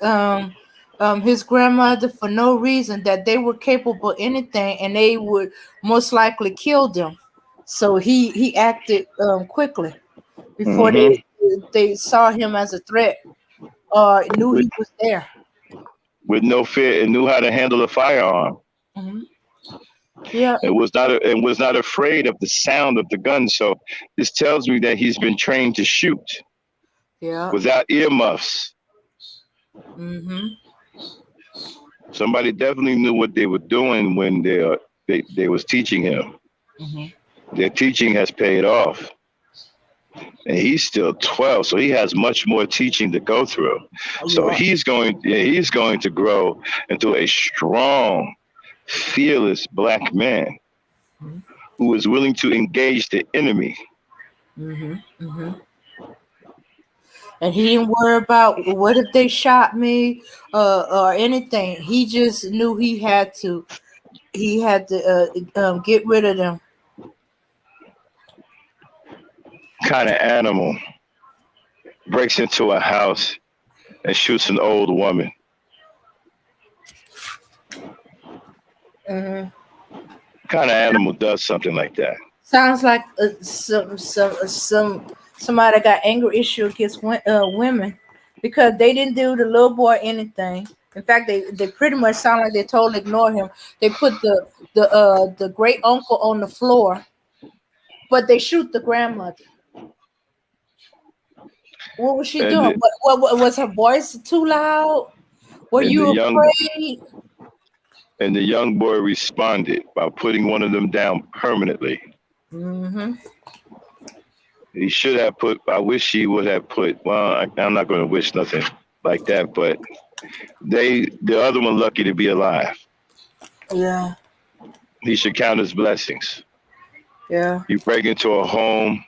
B: his grandmother for no reason that they were capable of anything, and they would most likely kill them. So he acted quickly before they saw him as a threat or knew
A: with,
B: he was there.
A: with no fear and knew how to handle a firearm.
B: Yeah.
A: And was not afraid of the sound of the gun. So this tells me that he's been trained to shoot.
B: Yeah.
A: Without earmuffs. Somebody definitely knew what they were doing when they was teaching him. Their teaching has paid off. And he's still 12, so he has much more teaching to go through. So he's going to grow into a strong, fearless black man who is willing to engage the enemy.
B: And he didn't worry about what if they shot me or anything. He just knew he had to get rid of them.
A: Kind of animal breaks into a house and shoots an old woman. Kind of animal does something like that?
B: Sounds like somebody got anger issue against women because they didn't do the little boy anything. In fact, they pretty much sound like they totally ignore him. They put the great uncle on the floor, but they shoot the grandmother. What was she doing? What was her voice too loud? Were you afraid?
A: And the young boy responded by putting one of them down permanently. He should have put, I wish he would have put, well, I'm not going to wish nothing like that, but the other one lucky to be alive.
B: Yeah.
A: He should count his blessings.
B: Yeah.
A: You break into a home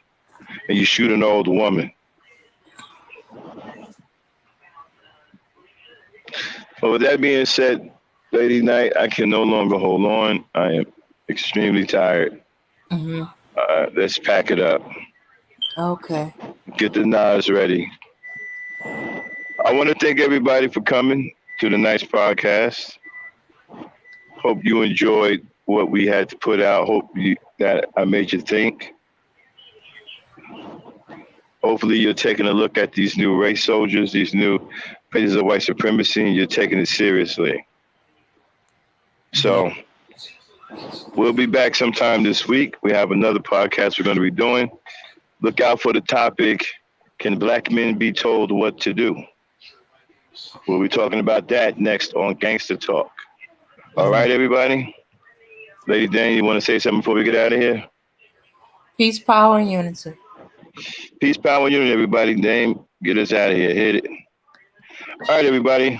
A: and you shoot an old woman. But with that being said, Lady Knight, I can no longer hold on. I am extremely tired. Let's pack it up.
B: Okay.
A: Get the knives ready. I want to thank everybody for coming to the Nice Podcast. Hope you enjoyed what we had to put out. That I made you think. Hopefully you're taking a look at these new race soldiers, these new phases of white supremacy, and you're taking it seriously. So we'll be back sometime this week. We have another podcast we're going to be doing. Look out for the topic, can black men be told what to do? We'll be talking about that next on Gangsta Talk. All right, everybody? Lady Dan, you want to say something before we get out of here?
B: Peace, power, and unity.
A: Peace, power, and unity, everybody. Dame, get us out of here. Hit it. All right, everybody.